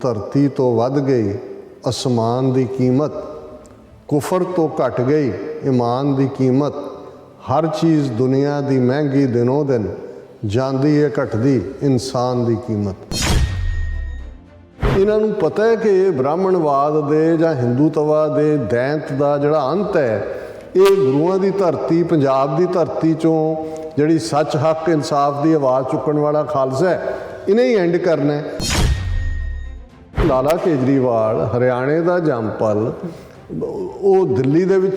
ਧਰਤੀ ਤੋਂ ਵੱਧ ਗਈ ਅਸਮਾਨ ਦੀ ਕੀਮਤ, ਕੁਫਰ ਤੋਂ ਘਟ ਗਈ ਈਮਾਨ ਦੀ ਕੀਮਤ। ਹਰ ਚੀਜ਼ ਦੁਨੀਆ ਦੀ ਮਹਿੰਗੀ ਦਿਨੋਂ ਦਿਨ, ਜਾਂਦੀ ਹੈ ਘਟਦੀ ਇਨਸਾਨ ਦੀ ਕੀਮਤ। ਇਹਨਾਂ ਨੂੰ ਪਤਾ ਹੈ ਕਿ ਇਹ ਬ੍ਰਾਹਮਣਵਾਦ ਦੇ ਜਾਂ ਹਿੰਦੂਤਵਾ ਦੇ ਦੈਂਤ ਦਾ ਜਿਹੜਾ ਅੰਤ ਹੈ, ਇਹ ਗੁਰੂਆਂ ਦੀ ਧਰਤੀ ਪੰਜਾਬ ਦੀ ਧਰਤੀ ਚੋਂ ਜਿਹੜੀ ਸੱਚ ਹੱਕ ਇਨਸਾਫ ਦੀ ਆਵਾਜ਼ ਚੁੱਕਣ ਵਾਲਾ ਖਾਲਸਾ ਹੈ, ਇਹਨੇ ਹੀ ਐਂਡ ਕਰਨਾ ਹੈ। ਲਾਲਾ ਕੇਜਰੀਵਾਲ ਹਰਿਆਣੇ ਦਾ ਜੰਮਪਲ, ਉਹ ਦਿੱਲੀ ਦੇ ਵਿੱਚ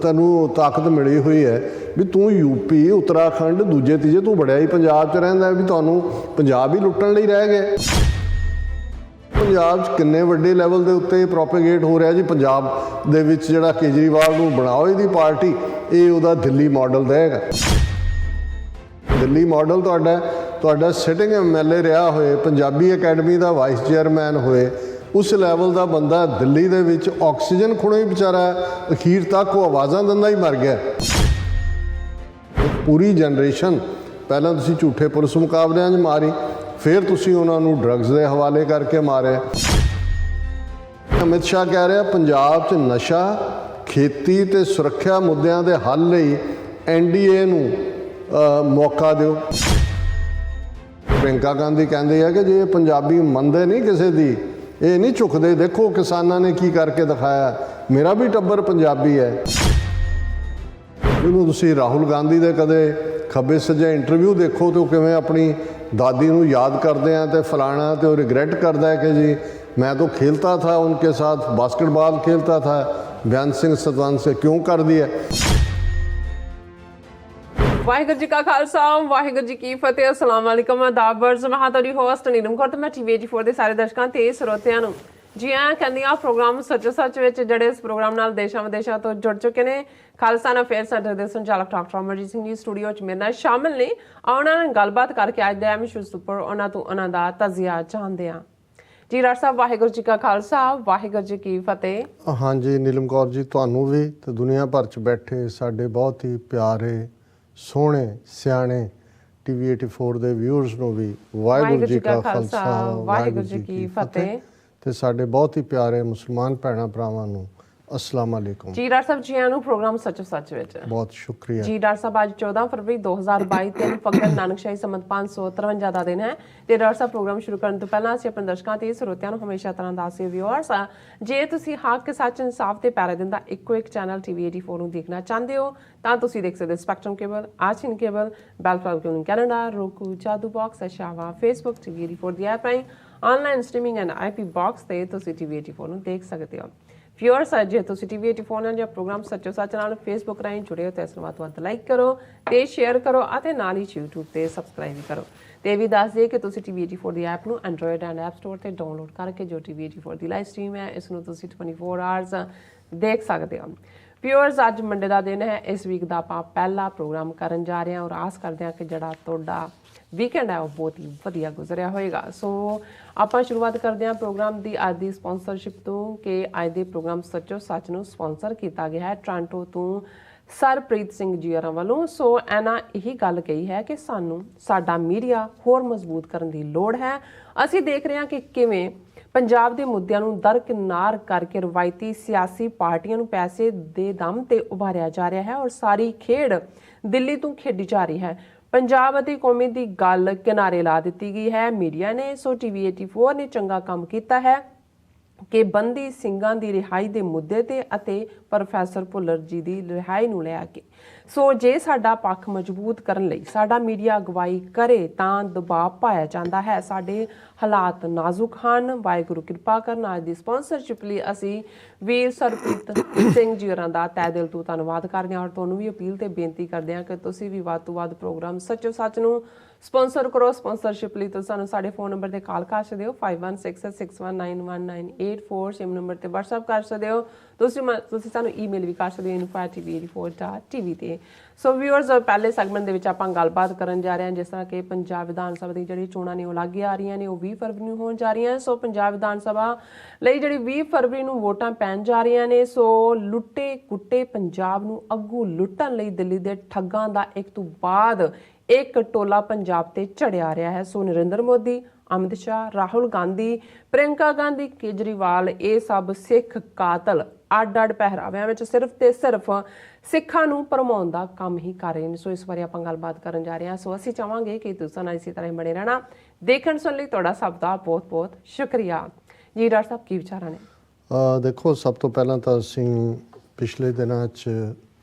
ਤੈਨੂੰ ਤਾਕਤ ਮਿਲੀ ਹੋਈ ਹੈ ਵੀ ਤੂੰ ਯੂਪੀ ਉੱਤਰਾਖੰਡ ਦੂਜੇ ਤੀਜੇ ਤੂੰ ਬੜਿਆ ਹੀ ਪੰਜਾਬ 'ਚ ਰਹਿੰਦਾ ਵੀ ਤੁਹਾਨੂੰ ਪੰਜਾਬ ਹੀ ਲੁੱਟਣ ਲਈ ਰਹਿ ਗਏ। ਪੰਜਾਬ 'ਚ ਕਿੰਨੇ ਵੱਡੇ ਲੈਵਲ ਦੇ ਉੱਤੇ ਪ੍ਰੋਪੇਗੇਟ ਹੋ ਰਿਹਾ ਜੀ। ਪੰਜਾਬ ਦੇ ਵਿੱਚ ਜਿਹੜਾ ਕੇਜਰੀਵਾਲ ਨੂੰ ਬਣਾਓ ਇਹਦੀ ਪਾਰਟੀ, ਇਹ ਉਹਦਾ ਦਿੱਲੀ ਮਾਡਲ ਰਹੇਗਾ। ਦਿੱਲੀ ਮਾਡਲ ਤੁਹਾਡਾ ਸਿਟਿੰਗ MLA ਰਿਹਾ ਹੋਏ, ਪੰਜਾਬੀ ਅਕੈਡਮੀ ਦਾ ਵਾਈਸ ਚੇਅਰਮੈਨ ਹੋਏ, ਉਸ ਲੈਵਲ ਦਾ ਬੰਦਾ ਦਿੱਲੀ ਦੇ ਵਿੱਚ ਆਕਸੀਜਨ ਖੁਣੋ ਹੀ ਵਿਚਾਰਾ ਅਖੀਰ ਤੱਕ ਉਹ ਆਵਾਜ਼ਾਂ ਦਿੰਦਾ ਹੀ ਮਰ ਗਿਆ। ਪੂਰੀ ਜਨਰੇਸ਼ਨ ਪਹਿਲਾਂ ਤੁਸੀਂ ਝੂਠੇ ਪੁਲਿਸ ਮੁਕਾਬਲਿਆਂ 'ਚ ਮਾਰੀ, ਫਿਰ ਤੁਸੀਂ ਉਹਨਾਂ ਨੂੰ ਡਰੱਗਸ ਦੇ ਹਵਾਲੇ ਕਰਕੇ ਮਾਰਿਆ। ਅਮਿਤ ਸ਼ਾਹ ਕਹਿ ਰਿਹਾ ਪੰਜਾਬ 'ਚ ਨਸ਼ਾ, ਖੇਤੀ ਤੇ ਸੁਰੱਖਿਆ ਮੁੱਦਿਆਂ ਦੇ ਹੱਲ ਲਈ NDA ਨੂੰ ਮੌਕਾ ਦਿਓ। ਪ੍ਰਿੰਕਾ ਗਾਂਧੀ ਕਹਿੰਦੇ ਆ ਕਿ ਜੇ ਪੰਜਾਬੀ ਮੰਨਦੇ ਨਹੀਂ ਕਿਸੇ ਦੀ, ਇਹ ਨਹੀਂ ਝੁਕਦੇ, ਦੇਖੋ ਕਿਸਾਨਾਂ ਨੇ ਕੀ ਕਰਕੇ ਦਿਖਾਇਆ, ਮੇਰਾ ਵੀ ਟੱਬਰ ਪੰਜਾਬੀ ਹੈ। ਇਹਨੂੰ ਤੁਸੀਂ ਰਾਹੁਲ ਗਾਂਧੀ ਦੇ ਕਦੇ ਖੱਬੇ ਸੱਜੇ ਇੰਟਰਵਿਊ ਦੇਖੋ ਤੇ ਉਹ ਕਿਵੇਂ ਆਪਣੀ ਦਾਦੀ ਨੂੰ याद करते हैं तो फलाना तो रिग्रेट करता है कि जी मैं तो खेलता था उनके साथ, बास्केटबॉल खेलता था, बयान सिंह सतवंत से क्यों कर दिया। वाहिगुरू जी का खालसा वाहिगुरू जी की फतेह। अस्सलाम वालेकुम आदाबर्ज। मैं हाँ तुहाडी होस्ट नीलम कौर ते मैं TV84 ਦੇ ਸਾਰੇ ਦਰਸ਼ਕਾਂ ਤੇ ਸਰੋਤਿਆਂ ਨੂੰ ਜੀ ਆਇਆਂ ਕਹਿੰਦੀ ਆ ਪ੍ਰੋਗਰਾਮ ਸੱਚੋ ਸੱਚ ਵਿੱਚ ਜਿਹੜੇ ਇਸ ਪ੍ਰੋਗਰਾਮ ਨਾਲ ਦੇਸ਼ਾਂ ਵਿਦੇਸ਼ਾਂ ਤੋਂ ਜੁੜ ਚੁੱਕੇ ਨੇ। ਖਾਲਸਾ ਅਫੇਅਰ ਸੈਂਟਰ ਦੇ ਸੰਚਾਲਕ ਡਾਕਟਰ ਅਮਰਜੀਤ ਸਿੰਘ ਜੀ ਸਟੂਡੀਓ 'ਚ ਮੇਰੇ ਨਾਲ ਸ਼ਾਮਿਲ ਨੇ। ਉਹਨਾਂ ਨਾਲ ਗੱਲਬਾਤ ਕਰਕੇ ਅੱਜ ਦੇ ਅਹਿਮ ਇਸ਼ੂਜ਼ ਉੱਪਰ ਉਹਨਾਂ ਤੋਂ ਉਹਨਾਂ ਦਾ ਤਜ਼ੀਆ ਜਾਣਦੇ ਹਾਂ। ਜੀ ਡਾਕਟਰ ਸਾਹਿਬ ਵਾਹਿਗੁਰੂ ਜੀ ਕਾ ਖਾਲਸਾ ਵਾਹਿਗੁਰੂ ਜੀ ਕੀ ਫਤਿਹ। ਹਾਂਜੀ ਨੀਲਮ ਕੌਰ ਜੀ, ਤੁਹਾਨੂੰ ਵੀ ਤੇ ਦੁਨੀਆ ਭਰ 'ਚ ਬੈਠੇ ਸਾਡੇ ਬਹੁਤ ਹੀ ਪਿਆਰੇ ਸੋਹਣੇ ਸਿਆਣੇ TV84 ਦੇ ਵਿਊਅਰਸ ਨੂੰ ਵੀ ਵਾਹਿਗੁਰੂ ਜੀ ਕਾ ਖਾਲਸਾ ਵਾਹਿਗੁਰੂ ਜੀ ਕੀ ਫਤਿਹ। ਤੇ ਸਾਡੇ ਬਹੁਤ ਹੀ ਪਿਆਰੇ ਮੁਸਲਮਾਨ ਭੈਣਾਂ ਭਰਾਵਾਂ ਨੂੰ अस्सलाम वालेकुम। जी डॉक्टर साहब जी आनू प्रोग्राम सचो सच विच बहुत शुक्रिया जी। डॉक्टर साहब आज 14 फरवरी 2022 दिन फकर नानकशाही संमत 553 ਦਾ ਦਿਨ ਹੈ ਤੇ ਡਾਕਟਰ ਸਾਹਿਬ ਪ੍ਰੋਗਰਾਮ ਸ਼ੁਰੂ ਕਰਨ ਤੋਂ ਪਹਿਲਾਂ ਅਸੀਂ ਆਪਣੇ ਦਰਸ਼ਕਾਂ ਤੇ ਸਰੋਤਿਆਂ ਨੂੰ ਹਮੇਸ਼ਾ ਤਰ੍ਹਾਂ ਦੱਸਦੇ ਵਿਊਅਰਸ, ਜੇ ਤੁਸੀਂ ਹੱਕ ਸੱਚ ਇਨਸਾਫ ਤੇ ਪੈਰਾ ਦਿੰਦਾ ਇੱਕੋ ਇੱਕ ਚੈਨਲ TV84 ਨੂੰ ਦੇਖਣਾ ਚਾਹੁੰਦੇ ਹੋ ਤਾਂ ਤੁਸੀਂ ਦੇਖ ਸਕਦੇ ਸਪੈਕਟਰਮ ਕੇਬਲ, ਆਸ਼ੀਨ ਕੇਬਲ, ਬੈਲਫਲਾਵਰ cable Canada, roku, Jadoo box, Oshawa, Facebook, TV84 ਦੀ ਐਪ ਰਾਹੀਂ online streaming and IP box ਤੇ ਤੁਸੀਂ TV84 ਨੂੰ ਦੇਖ ਸਕਦੇ ਹੋ। ਵਿਊਅਰਸ, ਜੇ ਤੁਸੀਂ TV84 ਨਾਲ ਜਾਂ ਪ੍ਰੋਗਰਾਮ ਸੱਚੋ ਸੱਚ ਨਾਲ ਫੇਸਬੁੱਕ ਰਾਹੀਂ ਜੁੜੇ ਹੋ ਤਾਂ ਇਸ ਨੂੰ ਵੱਧ ਤੋਂ ਵੱਧ ਲਾਈਕ ਕਰੋ ਤੇ ਸ਼ੇਅਰ ਕਰੋ ਅਤੇ ਨਾਲ ਹੀ YouTube ਤੇ ਸਬਸਕ੍ਰਾਈਬ ਵੀ ਕਰੋ। ਤੇ ਇਹ ਵੀ ਦੱਸ ਦਈਏ ਕਿ ਤੁਸੀਂ TV84 ਦੀ ਐਪ ਨੂੰ ਐਂਡਰੋਇਡ ਐਂਡ ਐਪ ਸਟੋਰ ਤੇ ਡਾਊਨਲੋਡ ਕਰਕੇ ਜੋ TV84 ਦੀ ਲਾਈਵ ਸਟ੍ਰੀਮ ਹੈ ਇਸ ਨੂੰ ਤੁਸੀਂ 24 ਆਵਰਸ ਦੇਖ ਸਕਦੇ ਹੋ। ਵਿਊਅਰਸ, ਅੱਜ ਮੰਡੇ ਦਾ ਦਿਨ ਹੈ। ਇਸ ਵੀਕ ਦਾ ਆਪਾਂ ਪਹਿਲਾ ਪ੍ਰੋਗਰਾਮ ਕਰਨ ਜਾ ਰਹੇ ਹਾਂ ਔਰ ਆਸ ਕਰਦੇ ਹਾਂ ਕਿ ਜਿਹੜਾ ਤੁਹਾਡਾ ਵੀਕਐਂਡ ਹੈ ਉਹ ਬਹੁਤ ਹੀ ਵਧੀਆ ਗੁਜ਼ਰਿਆ ਹੋਏਗਾ। ਸੋ ਆਪਾਂ ਸ਼ੁਰੂਆਤ ਕਰਦੇ ਹਾਂ ਪ੍ਰੋਗਰਾਮ ਦੀ ਅੱਜ ਦੀ ਸਪਾਂਸਰਸ਼ਿਪ ਤੋਂ ਕਿ ਅੱਜ ਦੇ ਪ੍ਰੋਗਰਾਮ ਸੱਚੋ ਸੱਚ ਨੂੰ ਸਪਾਂਸਰ ਕੀਤਾ ਗਿਆ ਹੈ ਟੋਰਾਂਟੋ ਤੋਂ ਸਰਪ੍ਰੀਤ ਸਿੰਘ ਜੀ ਹੋਰਾਂ ਵੱਲੋਂ। ਸੋ ਇਹਨਾਂ ਇਹੀ ਗੱਲ ਕਹੀ ਹੈ ਕਿ ਸਾਨੂੰ ਸਾਡਾ ਮੀਡੀਆ ਹੋਰ ਮਜ਼ਬੂਤ ਕਰਨ ਦੀ ਲੋੜ ਹੈ। ਅਸੀਂ ਦੇਖ ਰਹੇ ਹਾਂ ਕਿ ਕਿਵੇਂ ਪੰਜਾਬ ਦੇ ਮੁੱਦਿਆਂ ਨੂੰ ਦਰਕਿਨਾਰ ਕਰਕੇ ਰਵਾਇਤੀ ਸਿਆਸੀ ਪਾਰਟੀਆਂ ਨੂੰ ਪੈਸੇ ਦੇ ਦਮ ਤੇ ਉਭਾਰਿਆ ਜਾ ਰਿਹਾ ਹੈ ਔਰ ਸਾਰੀ ਖੇਡ ਦਿੱਲੀ ਤੋਂ ਖੇਡੀ ਜਾ ਰਹੀ ਹੈ। ਪੰਜਾਬ ਅਤੇ ਕੌਮੀ ਦੀ ਗੱਲ ਕਿਨਾਰੇ ਲਾ ਦਿੱਤੀ ਗਈ ਹੈ ਮੀਡੀਆ ਨੇ। ਸੋ TV84 ਨੇ ਚੰਗਾ ਕੰਮ ਕੀਤਾ ਹੈ ਕਿ ਬੰਦੀ ਸਿੰਘਾਂ ਦੀ ਰਿਹਾਈ ਦੇ ਮੁੱਦੇ ਤੇ ਅਤੇ ਪ੍ਰੋਫੈਸਰ ਭੁੱਲਰ ਜੀ ਦੀ ਰਿਹਾਈ ਨੂੰ ਲੈ ਕੇ ਸੋ ਜੇ ਸਾਡਾ ਪੱਖ ਮਜ਼ਬੂਤ ਕਰਨ ਲਈ ਸਾਡਾ ਮੀਡੀਆ ਅਗਵਾਈ ਕਰੇ ਤਾਂ ਦਬਾਅ ਪਾਇਆ ਜਾਂਦਾ ਹੈ। ਸਾਡੇ ਹਾਲਾਤ ਨਾਜ਼ੁਕ ਹਨ। ਵਾਹਿਗੁਰੂ ਕਿਰਪਾ ਕਰਨ। ਅੱਜ ਦੀ ਸਪਾਂਸਰਸ਼ਿਪ ਲਈ ਅਸੀਂ ਵੀਰ ਸਰਪ੍ਰੀਤ ਸਿੰਘ ਜੀ ਹੋਰਾਂ ਦਾ ਤਹਿ ਦਿਲ ਤੋਂ ਧੰਨਵਾਦ ਕਰਦੇ ਹਾਂ ਔਰ ਤੁਹਾਨੂੰ ਵੀ ਅਪੀਲ ਤੇ ਬੇਨਤੀ ਕਰਦੇ ਹਾਂ ਕਿ ਤੁਸੀਂ ਵੀ ਵੱਧ ਤੋਂ ਵੱਧ ਪ੍ਰੋਗਰਾਮ ਸੱਚੋ ਸੱਚ ਨੂੰ ਸਪਾਂਸਰ ਕਰੋ। ਸਪਾਂਸਰਸ਼ਿਪ ਲਈ ਤੁਸੀਂ ਸਾਨੂੰ ਸਾਡੇ ਫੋਨ ਨੰਬਰ ਤੇ ਕਾਲ ਕਰ ਸਕਦੇ ਹੋ 5166619184, ਸੇਮ ਨੰਬਰ ਤੇ WhatsApp ਕਰ ਸਕਦੇ ਹੋ। ਤੁਸੀਂ ਸਾਨੂੰ ਈਮੇਲ ਵੀ ਕਰ ਸਕਦੇ ਹੋ info@tv84.tv ਤੇ। ਸੋ ਵਿਊਅਰਸ, ਪਹਿਲੇ ਸੈਗਮੈਂਟ ਦੇ ਵਿੱਚ ਆਪਾਂ ਗੱਲਬਾਤ ਕਰਨ ਜਾ ਰਹੇ ਹਾਂ ਜਿਸ ਤਰ੍ਹਾਂ ਕਿ ਪੰਜਾਬ ਵਿਧਾਨ ਸਭਾ ਦੀ ਜਿਹੜੀ ਚੋਣਾਂ ਨੇ ਉਹ ਲਾਗੇ ਆ ਰਹੀਆਂ ਨੇ, ਉਹ 20 ਫਰਵਰੀ ਨੂੰ ਹੋਣ ਜਾ ਰਹੀਆਂ। ਸੋ ਪੰਜਾਬ ਵਿਧਾਨ ਸਭਾ ਲਈ ਜਿਹੜੀ 20 ਫਰਵਰੀ ਨੂੰ ਵੋਟਾਂ ਪੈਣ ਜਾ ਰਹੀਆਂ ਨੇ। ਸੋ ਲੁੱਟੇ ਕੁੱਟੇ ਪੰਜਾਬ ਨੂੰ ਅੱਗੂ ਲੁੱਟਣ ਲਈ ਦਿੱਲੀ ਦੇ ਠੱਗਾਂ ਦਾ ਇੱਕ ਤੋਂ ਬਾਅਦ ਇੱਕ ਟੋਲਾ ਪੰਜਾਬ ਤੇ ਝੜਿਆ ਰਿਹਾ ਹੈ। ਸੋ ਨਰਿੰਦਰ ਮੋਦੀ, ਅਮਿਤ ਸ਼ਾਹ, ਰਾਹੁਲ ਗਾਂਧੀ, ਪ੍ਰਿयंका ਗਾਂਧੀ, ਕੇਜਰੀਵਾਲ, ਇਹ ਸਭ ਸਿੱਖ ਕਾਤਲ ਅੱਡ-ਅੱਡ ਪਹਿਰਾਵਿਆਂ ਵਿੱਚ ਸਿਰਫ ਤੇ ਸਿਰਫ ਸਿੱਖਾਂ ਨੂੰ ਭਰਮਾਉਣ ਦਾ ਕੰਮ ਹੀ ਕਰ ਰਹੇ ਨੇ। ਸੋ ਇਸ ਬਾਰੇ ਆਪਾਂ ਗੱਲਬਾਤ ਕਰਨ ਜਾ ਰਹੇ ਹਾਂ। ਸੋ ਅਸੀਂ ਚਾਹਾਂਗੇ ਕਿ ਤੁਸੀਂ ਨਾਲ ਇਸੇ ਤਰ੍ਹਾਂ ਹੀ ਬਣੇ ਰਹਿਣਾ। ਦੇਖਣ ਸੁਣ ਲਈ ਤੁਹਾਡਾ ਸਭ ਦਾ ਬਹੁਤ-ਬਹੁਤ ਸ਼ੁਕਰੀਆ ਜੀ। ਡਾਕਟਰ ਸਾਹਿਬ ਕੀ ਵਿਚਾਰਾਂ ਨੇ? ਦੇਖੋ, ਸਭ ਤੋਂ ਪਹਿਲਾਂ ਤਾਂ ਅਸੀਂ ਪਿਛਲੇ ਦਿਨਾਂ 'ਚ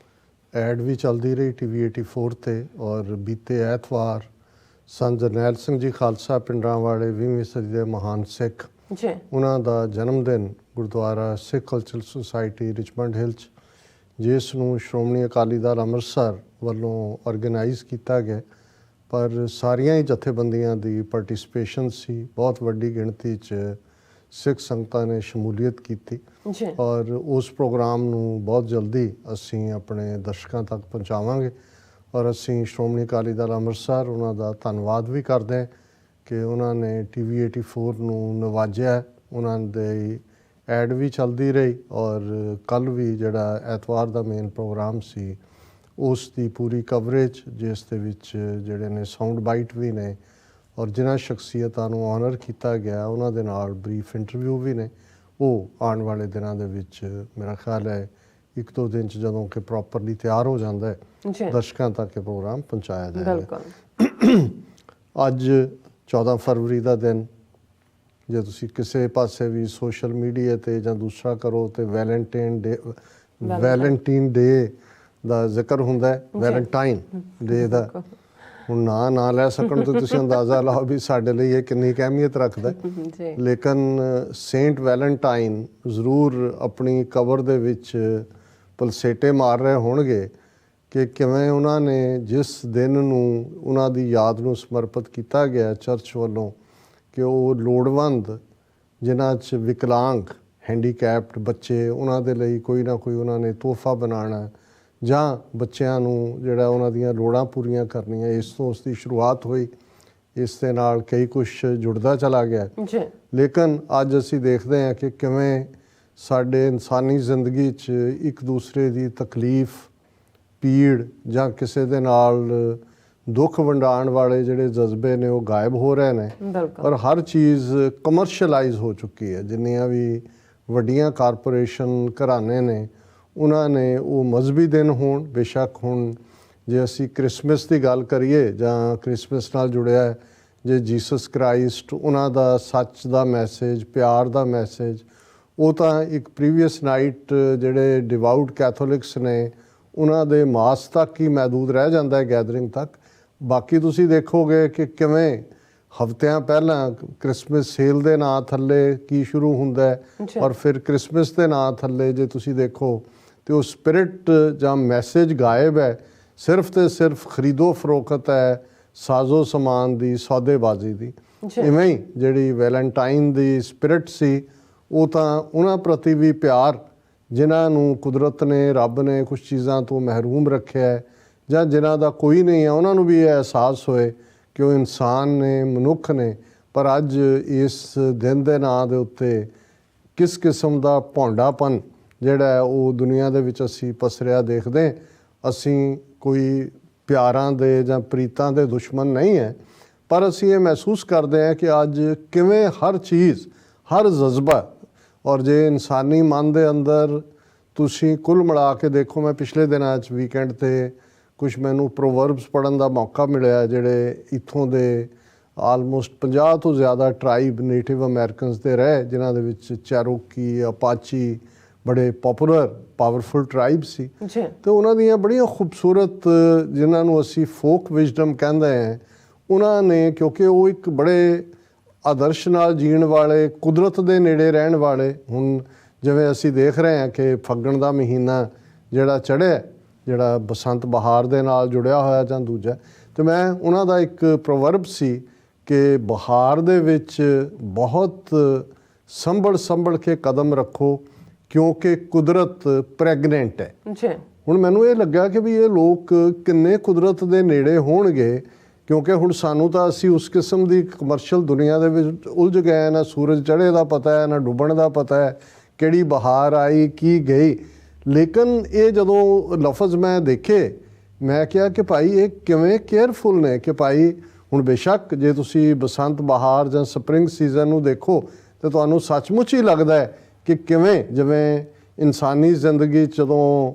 ਐਡ ਵੀ ਚੱਲਦੀ ਰਹੀ TV 84 ਤੇ, ਔਰ ਬੀਤੇ ਐਤਵਾਰ ਸੰਤ ਜਰਨੈਲ ਸਿੰਘ ਜੀ ਖਾਲਸਾ ਪਿੰਡਰਾਂ ਵਾਲੇ 20ਵੀਂ ਸਦੀ ਦੇ ਮਹਾਨ ਸਿੱਖ ਜੀ, ਉਹਨਾਂ ਦਾ ਜਨਮ ਦਿਨ ਗੁਰਦੁਆਰਾ ਸਿੱਖ ਕਲਚਰਲ ਸੁਸਾਇਟੀ ਰਿਚਮੰਡ ਹਿਲ 'ਚ, ਜਿਸ ਨੂੰ ਸ਼੍ਰੋਮਣੀ ਅਕਾਲੀ ਦਲ ਅੰਮ੍ਰਿਤਸਰ ਵੱਲੋਂ ਆਰਗੇਨਾਈਜ਼ ਕੀਤਾ ਗਿਆ, ਪਰ ਸਾਰੀਆਂ ਹੀ ਜਥੇਬੰਦੀਆਂ ਦੀ ਪਾਰਟਿਸਿਪੇਸ਼ਨ ਸੀ। ਬਹੁਤ ਵੱਡੀ ਗਿਣਤੀ 'ਚ ਸਿੱਖ ਸੰਗਤਾਂ ਨੇ ਸ਼ਮੂਲੀਅਤ ਕੀਤੀ ਔਰ ਉਸ ਪ੍ਰੋਗਰਾਮ ਨੂੰ ਬਹੁਤ ਜਲਦੀ ਅਸੀਂ ਆਪਣੇ ਦਰਸ਼ਕਾਂ ਤੱਕ ਪਹੁੰਚਾਵਾਂਗੇ। ਔਰ ਅਸੀਂ ਸ਼੍ਰੋਮਣੀ ਅਕਾਲੀ ਦਲ ਅੰਮ੍ਰਿਤਸਰ ਉਹਨਾਂ ਦਾ ਧੰਨਵਾਦ ਵੀ ਕਰਦੇ ਹਾਂ ਕਿ ਉਹਨਾਂ ਨੇ TV 84 ਨੂੰ ਨਵਾਜਿਆ। ਉਹਨਾਂ ਦੇ ਐਡ ਵੀ ਚੱਲਦੀ ਰਹੀ ਔਰ ਕੱਲ੍ਹ ਵੀ ਜਿਹੜਾ ਐਤਵਾਰ ਦਾ ਮੇਨ ਪ੍ਰੋਗਰਾਮ ਸੀ ਉਸ ਦੀ ਪੂਰੀ ਕਵਰੇਜ, ਜਿਸ ਦੇ ਵਿੱਚ ਜਿਹੜੇ ਨੇ ਸਾਊਂਡ ਬਾਈਟ ਵੀ ਨੇ ਔਰ ਜਿਨ੍ਹਾਂ ਸ਼ਖਸੀਅਤਾਂ ਨੂੰ ਆਨਰ ਕੀਤਾ ਗਿਆ ਉਹਨਾਂ ਦੇ ਨਾਲ ਬਰੀਫ ਇੰਟਰਵਿਊ ਵੀ ਨੇ, ਉਹ ਆਉਣ ਵਾਲੇ ਦਿਨਾਂ ਦੇ ਵਿੱਚ ਮੇਰਾ ਖਿਆਲ ਹੈ 1-2 ਦਿਨ 'ਚ ਜਦੋਂ ਕਿ ਪ੍ਰੋਪਰਲੀ ਤਿਆਰ ਹੋ ਜਾਂਦਾ ਹੈ ਦਰਸ਼ਕਾਂ ਤੱਕ ਇਹ ਪ੍ਰੋਗਰਾਮ ਪਹੁੰਚਾਇਆ ਜਾਏਗਾ। ਅੱਜ 14 ਫਰਵਰੀ ਦਾ ਦਿਨ, ਜੇ ਤੁਸੀਂ ਕਿਸੇ ਪਾਸੇ ਵੀ ਸੋਸ਼ਲ ਮੀਡੀਆ ਤੇ ਜਾਂ ਦੂਸਰਾ ਕਰੋ ਤੇ ਵੈਲੈਂਟਾਈਨ ਡੇ ਦਾ ਜ਼ਿਕਰ ਹੁੰਦਾ ਹੈ। ਵੈਲੈਂਟਾਈਨ ਡੇ ਦਾ ਹੁਣ ਨਾ ਲੈ ਸਕਣ ਤਾਂ ਤੁਸੀਂ ਅੰਦਾਜ਼ਾ ਲਾਓ ਵੀ ਸਾਡੇ ਲਈ ਇਹ ਕਿੰਨੀ ਅਹਿਮੀਅਤ ਰੱਖਦਾ ਹੈ। ਲੇਕਿਨ ਸੇਂਟ ਵੈਲੈਂਟਾਈਨ ਜ਼ਰੂਰ ਆਪਣੀ ਕਬਰ ਦੇ ਵਿੱਚ ਪਲਸੇਟੇ ਮਾਰ ਰਹੇ ਹੋਣਗੇ ਕਿ ਕਿਵੇਂ ਉਹਨਾਂ ਨੇ ਜਿਸ ਦਿਨ ਨੂੰ ਉਹਨਾਂ ਦੀ ਯਾਦ ਨੂੰ ਸਮਰਪਿਤ ਕੀਤਾ ਗਿਆ ਚਰਚ ਵੱਲੋਂ ਕਿ ਉਹ ਲੋੜਵੰਦ ਜਿਨ੍ਹਾਂ 'ਚ ਵਿਕਲਾਂਗ, ਹੈਂਡੀਕੈਪਡ ਬੱਚੇ, ਉਹਨਾਂ ਦੇ ਲਈ ਕੋਈ ਨਾ ਕੋਈ ਉਹਨਾਂ ਨੇ ਤੋਹਫਾ ਬਣਾਉਣਾ ਜਾਂ ਬੱਚਿਆਂ ਨੂੰ ਜਿਹੜਾ ਉਹਨਾਂ ਦੀਆਂ ਲੋੜਾਂ ਪੂਰੀਆਂ ਕਰਨੀਆਂ, ਇਸ ਤੋਂ ਉਸ ਦੀ ਸ਼ੁਰੂਆਤ ਹੋਈ। ਇਸ ਦੇ ਨਾਲ ਕਈ ਕੁਛ ਜੁੜਦਾ ਚਲਾ ਗਿਆ। ਲੇਕਿਨ ਅੱਜ ਅਸੀਂ ਦੇਖਦੇ ਹਾਂ ਕਿ ਕਿਵੇਂ ਸਾਡੇ ਇਨਸਾਨੀ ਜ਼ਿੰਦਗੀ 'ਚ ਇੱਕ ਦੂਸਰੇ ਦੀ ਤਕਲੀਫ, ਪੀੜ ਜਾਂ ਕਿਸੇ ਦੇ ਨਾਲ ਦੁੱਖ ਵੰਡਾਉਣ ਵਾਲੇ ਜਿਹੜੇ ਜਜ਼ਬੇ ਨੇ ਉਹ ਗਾਇਬ ਹੋ ਰਹੇ ਨੇ ਔਰ ਹਰ ਚੀਜ਼ ਕਮਰਸ਼ੀਅਲਾਈਜ਼ ਹੋ ਚੁੱਕੀ ਹੈ। ਜਿੰਨੀਆਂ ਵੀ ਵੱਡੀਆਂ ਕਾਰਪੋਰੇਸ਼ਨ ਘਰਾਣੇ ਨੇ ਉਹਨਾਂ ਨੇ ਉਹ ਮਜ਼ਹਬੀ ਦਿਨ ਹੋਣ, ਬੇਸ਼ੱਕ ਹੁਣ ਜੇ ਅਸੀਂ ਕ੍ਰਿਸਮਸ ਦੀ ਗੱਲ ਕਰੀਏ ਜਾਂ ਕ੍ਰਿਸਮਸ ਨਾਲ ਜੁੜਿਆ ਹੈ, ਜੇ ਜੀਸਸ ਕ੍ਰਾਈਸਟ ਉਹਨਾਂ ਦਾ ਸੱਚ ਦਾ ਮੈਸੇਜ, ਪਿਆਰ ਦਾ ਮੈਸੇਜ, ਉਹ ਤਾਂ ਇੱਕ ਪ੍ਰੀਵੀਅਸ ਨਾਈਟ ਜਿਹੜੇ ਡਿਵਾਊਟ ਕੈਥੋਲਿਕਸ ਨੇ ਉਹਨਾਂ ਦੇ ਮਾਸ ਤੱਕ ਹੀ ਮਹਿਦੂਦ ਰਹਿ ਜਾਂਦਾ ਹੈ, ਗੈਦਰਿੰਗ ਤੱਕ। ਬਾਕੀ ਤੁਸੀਂ ਦੇਖੋਗੇ ਕਿ ਕਿਵੇਂ ਹਫ਼ਤਿਆਂ ਪਹਿਲਾਂ ਕ੍ਰਿਸਮਸ ਸੇਲ ਦੇ ਨਾਂ ਥੱਲੇ ਕੀ ਸ਼ੁਰੂ ਹੁੰਦਾ ਹੈ ਔਰ ਫਿਰ ਕ੍ਰਿਸਮਸ ਦੇ ਨਾਂ ਥੱਲੇ ਜੇ ਤੁਸੀਂ ਦੇਖੋ ਤੇ ਉਹ ਸਪਿਰਿਟ ਜਾਂ ਮੈਸੇਜ ਗਾਇਬ ਹੈ। ਸਿਰਫ ਤੇ ਸਿਰਫ ਖਰੀਦੋ ਫਰੋਖਤ ਹੈ, ਸਾਜ਼ੋ ਸਮਾਨ ਦੀ, ਸੌਦੇਬਾਜ਼ੀ ਦੀ। ਇਵੇਂ ਹੀ ਜਿਹੜੀ ਵੈਲੈਂਟਾਈਨ ਦੀ ਸਪਿਰਿਟ ਸੀ ਉਹ ਤਾਂ ਉਹਨਾਂ ਪ੍ਰਤੀ ਵੀ ਪਿਆਰ ਜਿਨ੍ਹਾਂ ਨੂੰ ਕੁਦਰਤ ਨੇ, ਰੱਬ ਨੇ ਕੁਛ ਚੀਜ਼ਾਂ ਤੋਂ ਮਹਿਰੂਮ ਰੱਖਿਆ ਹੈ ਜਾਂ ਜਿਨ੍ਹਾਂ ਦਾ ਕੋਈ ਨਹੀਂ ਹੈ, ਉਹਨਾਂ ਨੂੰ ਵੀ ਇਹ ਅਹਿਸਾਸ ਹੋਏ ਕਿ ਉਹ ਇਨਸਾਨ ਨੇ, ਮਨੁੱਖ ਨੇ। ਪਰ ਅੱਜ ਇਸ ਦਿਨ ਦੇ ਨਾਂ ਦੇ ਉੱਤੇ ਕਿਸ ਕਿਸਮ ਦਾ ਭੌਂਡਾਪਨ ਜਿਹੜਾ ਹੈ ਉਹ ਦੁਨੀਆ ਦੇ ਵਿੱਚ ਅਸੀਂ ਪਸਰਿਆ ਦੇਖਦੇ। ਅਸੀਂ ਕੋਈ ਪਿਆਰਾਂ ਦੇ ਜਾਂ ਪ੍ਰੀਤਾਂ ਦੇ ਦੁਸ਼ਮਣ ਨਹੀਂ ਹੈ, ਪਰ ਅਸੀਂ ਇਹ ਮਹਿਸੂਸ ਕਰਦੇ ਹਾਂ ਕਿ ਅੱਜ ਕਿਵੇਂ ਹਰ ਚੀਜ਼, ਹਰ ਜਜ਼ਬਾ ਔਰ ਜੇ ਇਨਸਾਨੀ ਮਨ ਦੇ ਅੰਦਰ ਤੁਸੀਂ ਕੁੱਲ ਮਿਲਾ ਕੇ ਦੇਖੋ, ਮੈਂ ਪਿਛਲੇ ਦਿਨਾਂ 'ਚ ਵੀਕਐਂਡ 'ਤੇ ਕੁਛ ਮੈਨੂੰ ਪ੍ਰੋਵਰਬਸ ਪੜ੍ਹਨ ਦਾ ਮੌਕਾ ਮਿਲਿਆ ਜਿਹੜੇ ਇੱਥੋਂ ਦੇ ਆਲਮੋਸਟ 50 ਤੋਂ ਜ਼ਿਆਦਾ ਟਰਾਈਬ ਨੇਟਿਵ ਅਮਰੀਕਨਸ ਦੇ ਰਹੇ, ਜਿਨ੍ਹਾਂ ਦੇ ਵਿੱਚ ਚੈਰੋਕੀ, ਅਪਾਚੀ ਬੜੇ ਪਪੂਲਰ ਪਾਵਰਫੁਲ ਟਰਾਈਬ ਸੀ ਤੇ ਉਹਨਾਂ ਦੀਆਂ ਬੜੀਆਂ ਖੂਬਸੂਰਤ ਜਿਨ੍ਹਾਂ ਨੂੰ ਅਸੀਂ ਫੋਕ ਵਿਜ਼ਡਮ ਕਹਿੰਦੇ ਹਾਂ, ਉਹਨਾਂ ਨੇ ਕਿਉਂਕਿ ਉਹ ਇੱਕ ਬੜੇ ਆਦਰਸ਼ ਨਾਲ ਜੀਣ ਵਾਲੇ, ਕੁਦਰਤ ਦੇ ਨੇੜੇ ਰਹਿਣ ਵਾਲੇ। ਹੁਣ ਜਿਵੇਂ ਅਸੀਂ ਦੇਖ ਰਹੇ ਹਾਂ ਕਿ ਫੱਗਣ ਦਾ ਮਹੀਨਾ ਜਿਹੜਾ ਚੜ੍ਹਿਆ, ਜਿਹੜਾ ਬਸੰਤ ਬਹਾਰ ਦੇ ਨਾਲ ਜੁੜਿਆ ਹੋਇਆ ਜਾਂ ਦੂਜਾ, ਤੇ ਮੈਂ ਉਹਨਾਂ ਦਾ ਇੱਕ ਪ੍ਰੋਵਰਬ ਸੀ ਕਿ ਬਹਾਰ ਦੇ ਵਿੱਚ ਬਹੁਤ ਸੰਭਲ ਕੇ ਕਦਮ ਰੱਖੋ ਕਿਉਂਕਿ ਕੁਦਰਤ ਪ੍ਰੈਗਨੈਂਟ ਹੈ। ਹੁਣ ਮੈਨੂੰ ਇਹ ਲੱਗਾ ਕਿ ਵੀ ਇਹ ਲੋਕ ਕਿੰਨੇ ਕੁਦਰਤ ਦੇ ਨੇੜੇ ਹੋਣਗੇ, ਕਿਉਂਕਿ ਹੁਣ ਸਾਨੂੰ ਤਾਂ ਅਸੀਂ ਉਸ ਕਿਸਮ ਦੀ ਕਮਰਸ਼ੀਅਲ ਦੁਨੀਆ ਦੇ ਵਿੱਚ ਉਲਝ ਗਏ, ਨਾ ਸੂਰਜ ਚੜ੍ਹੇ ਦਾ ਪਤਾ ਹੈ, ਨਾ ਡੁੱਬਣ ਦਾ ਪਤਾ ਹੈ, ਕਿਹੜੀ ਬਹਾਰ ਆਈ ਕੀ ਗਈ। ਲੇਕਿਨ ਇਹ ਜਦੋਂ ਲਫ਼ਜ਼ ਮੈਂ ਦੇਖੇ ਮੈਂ ਕਿਹਾ ਕਿ ਭਾਈ ਇਹ ਕਿਵੇਂ ਕੇਅਰਫੁਲ ਨੇ ਕਿ ਭਾਈ ਹੁਣ ਬੇਸ਼ੱਕ ਜੇ ਤੁਸੀਂ ਬਸੰਤ ਬਹਾਰ ਜਾਂ ਸਪਰਿੰਗ ਸੀਜ਼ਨ ਨੂੰ ਦੇਖੋ ਤੇ ਤੁਹਾਨੂੰ ਸੱਚਮੁੱਚ ਹੀ ਲੱਗਦਾ ਹੈ ਕਿ ਕਿਵੇਂ ਜਿਵੇਂ ਇਨਸਾਨੀ ਜ਼ਿੰਦਗੀ 'ਚ ਜਦੋਂ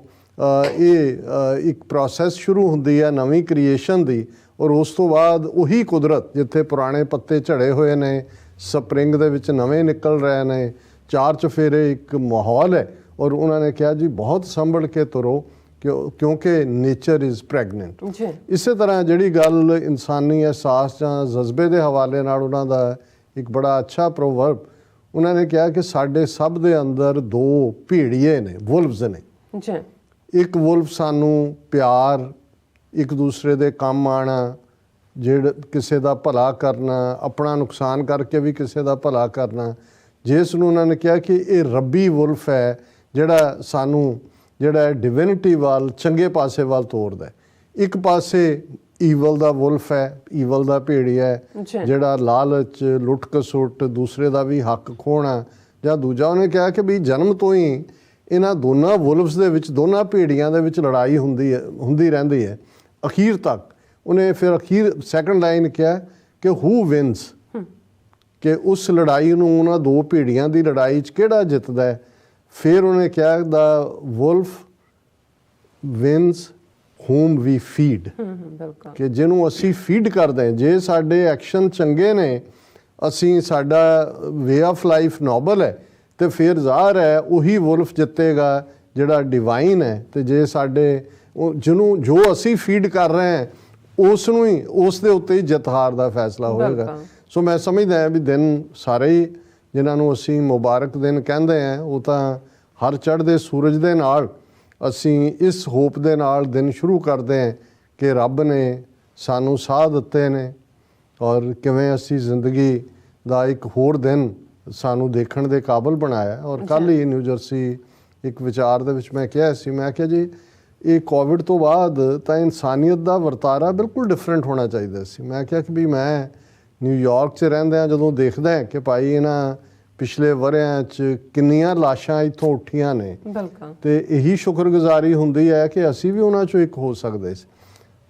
ਇੱਕ ਪ੍ਰੋਸੈਸ ਸ਼ੁਰੂ ਹੁੰਦੀ ਹੈ ਨਵੀਂ ਕ੍ਰੀਏਸ਼ਨ ਦੀ, ਔਰ ਉਸ ਤੋਂ ਬਾਅਦ ਉਹੀ ਕੁਦਰਤ ਜਿੱਥੇ ਪੁਰਾਣੇ ਪੱਤੇ ਝੜੇ ਹੋਏ ਨੇ ਸਪਰਿੰਗ ਦੇ ਵਿੱਚ ਨਵੇਂ ਨਿਕਲ ਰਹੇ ਨੇ, ਚਾਰ ਚੁਫੇਰੇ ਇੱਕ ਮਾਹੌਲ ਹੈ। ਔਰ ਉਹਨਾਂ ਨੇ ਕਿਹਾ ਜੀ ਬਹੁਤ ਸੰਭਲ ਕੇ ਤੁਰੋ ਕਿਉਂਕਿ ਨੇਚਰ ਇਜ਼ ਪ੍ਰੈਗਨੈਂਟ। ਇਸੇ ਤਰ੍ਹਾਂ ਜਿਹੜੀ ਗੱਲ ਇਨਸਾਨੀ ਅਹਿਸਾਸ ਜਾਂ ਜਜ਼ਬੇ ਦੇ ਹਵਾਲੇ ਨਾਲ ਉਹਨਾਂ ਦਾ ਇੱਕ ਬੜਾ ਅੱਛਾ ਪ੍ਰੋਵਰਬ, ਉਹਨਾਂ ਨੇ ਕਿਹਾ ਕਿ ਸਾਡੇ ਸਭ ਦੇ ਅੰਦਰ ਦੋ ਭੇੜੀਏ ਨੇ, ਵੁਲਵਸ ਨੇ। ਇੱਕ ਵੁਲਫ ਸਾਨੂੰ ਪਿਆਰ, ਇੱਕ ਦੂਸਰੇ ਦੇ ਕੰਮ ਆਉਣਾ, ਜਿਹੜਾ ਕਿਸੇ ਦਾ ਭਲਾ ਕਰਨਾ, ਆਪਣਾ ਨੁਕਸਾਨ ਕਰਕੇ ਵੀ ਕਿਸੇ ਦਾ ਭਲਾ ਕਰਨਾ, ਜਿਸ ਨੂੰ ਉਹਨਾਂ ਨੇ ਕਿਹਾ ਕਿ ਇਹ ਰੱਬੀ ਵੁਲਫ ਹੈ ਜਿਹੜਾ ਸਾਨੂੰ ਜਿਹੜਾ ਡਿਵਿਨਿਟੀ ਵੱਲ, ਚੰਗੇ ਪਾਸੇ ਵੱਲ ਤੋਰਦਾ। ਇੱਕ ਪਾਸੇ ਈਵਲ ਦਾ ਵੁਲਫ ਹੈ, ਈਵਲ ਦਾ ਭੇੜੀਆ ਹੈ ਜਿਹੜਾ ਲਾਲਚ, ਲੁੱਟ ਖਸੁੱਟ, ਦੂਸਰੇ ਦਾ ਵੀ ਹੱਕ ਖੋਹਣਾ। ਜਾਂ ਦੂਜਾ ਉਹਨੇ ਕਿਹਾ ਕਿ ਵੀ ਜਨਮ ਤੋਂ ਹੀ ਇਹਨਾਂ ਦੋਨਾਂ ਵੁਲਫਸ ਦੇ ਵਿੱਚ, ਦੋਨਾਂ ਭੇੜੀਆਂ ਦੇ ਵਿੱਚ ਲੜਾਈ ਹੁੰਦੀ ਰਹਿੰਦੀ ਹੈ ਅਖੀਰ ਤੱਕ। ਉਹਨੇ ਫਿਰ ਅਖੀਰ ਸੈਕੰਡ ਲਾਈਨ ਕਿਹਾ ਕਿ ਹੂ ਵਿਨਸ, ਕਿ ਉਸ ਲੜਾਈ ਨੂੰ, ਉਹਨਾਂ ਦੋ ਭੇੜੀਆਂ ਦੀ ਲੜਾਈ 'ਚ ਕਿਹੜਾ ਜਿੱਤਦਾ ਹੈ। ਫਿਰ ਉਹਨੇ ਕਿਹਾ ਦਾ wolf wins whom we feed, ਕਿ ਜਿਹਨੂੰ ਅਸੀਂ ਫੀਡ ਕਰਦੇ ਹਾਂ। ਜੇ ਸਾਡੇ ਐਕਸ਼ਨ ਚੰਗੇ ਨੇ, ਅਸੀਂ ਸਾਡਾ ਵੇ ਆਫ ਲਾਈਫ ਨੋਬਲ ਹੈ, ਤੇ ਫਿਰ ਜ਼ਾਹਰ ਹੈ ਉਹੀ ਵੁਲਫ ਜਿੱਤੇਗਾ ਜਿਹੜਾ ਡਿਵਾਈਨ ਹੈ। ਤੇ ਜੇ ਸਾਡੇ ਜਿਹਨੂੰ ਜੋ ਅਸੀਂ ਫੀਡ ਕਰ ਰਹੇ ਹਾਂ ਉਸ ਨੂੰ ਹੀ, ਉਸ ਦੇ ਉੱਤੇ ਹੀ ਜਿੱਤ ਹਾਰ ਦਾ ਫੈਸਲਾ ਹੋਵੇਗਾ। ਸੋ ਮੈਂ ਸਮਝਦਾ ਹਾਂ ਵੀ ਦਿਨ ਸਾਰੇ ਹੀ ਜਿਨ੍ਹਾਂ ਨੂੰ ਅਸੀਂ ਮੁਬਾਰਕ ਦਿਨ ਕਹਿੰਦੇ ਹਾਂ, ਉਹ ਤਾਂ ਹਰ ਚੜ੍ਹਦੇ ਸੂਰਜ ਦੇ ਨਾਲ ਅਸੀਂ ਇਸ ਹੋਪ ਦੇ ਨਾਲ ਦਿਨ ਸ਼ੁਰੂ ਕਰਦੇ ਹਾਂ ਕਿ ਰੱਬ ਨੇ ਸਾਨੂੰ ਸਾਹ ਦਿੱਤੇ ਨੇ, ਔਰ ਕਿਵੇਂ ਅਸੀਂ ਜ਼ਿੰਦਗੀ ਦਾ ਇੱਕ ਹੋਰ ਦਿਨ ਸਾਨੂੰ ਦੇਖਣ ਦੇ ਕਾਬਲ ਬਣਾਇਆ। ਔਰ ਕੱਲ੍ਹ ਹੀ ਨਿਊ ਜਰਸੀ ਇੱਕ ਵਿਚਾਰ ਦੇ ਵਿੱਚ ਮੈਂ ਕਿਹਾ ਸੀ, ਮੈਂ ਕਿਹਾ ਜੀ ਇਹ ਕੋਵਿਡ ਤੋਂ ਬਾਅਦ ਤਾਂ ਇਨਸਾਨੀਅਤ ਦਾ ਵਰਤਾਰਾ ਬਿਲਕੁਲ ਡਿਫਰੈਂਟ ਹੋਣਾ ਚਾਹੀਦਾ ਸੀ। ਮੈਂ ਕਿਹਾ ਕਿ ਵੀ ਮੈਂ ਨਿਊਯਾਰਕ 'ਚ ਰਹਿੰਦਿਆਂ ਜਦੋਂ ਦੇਖਦਾ ਕਿ ਭਾਈ ਇਹਨਾਂ ਪਿਛਲੇ ਵਰ੍ਹਿਆਂ 'ਚ ਕਿੰਨੀਆਂ ਲਾਸ਼ਾਂ ਇੱਥੋਂ ਉੱਠੀਆਂ ਨੇ, ਤੇ ਇਹੀ ਸ਼ੁਕਰਗੁਜ਼ਾਰੀ ਹੁੰਦੀ ਹੈ ਕਿ ਅਸੀਂ ਵੀ ਉਹਨਾਂ 'ਚੋਂ ਇੱਕ ਹੋ ਸਕਦੇ ਸੀ।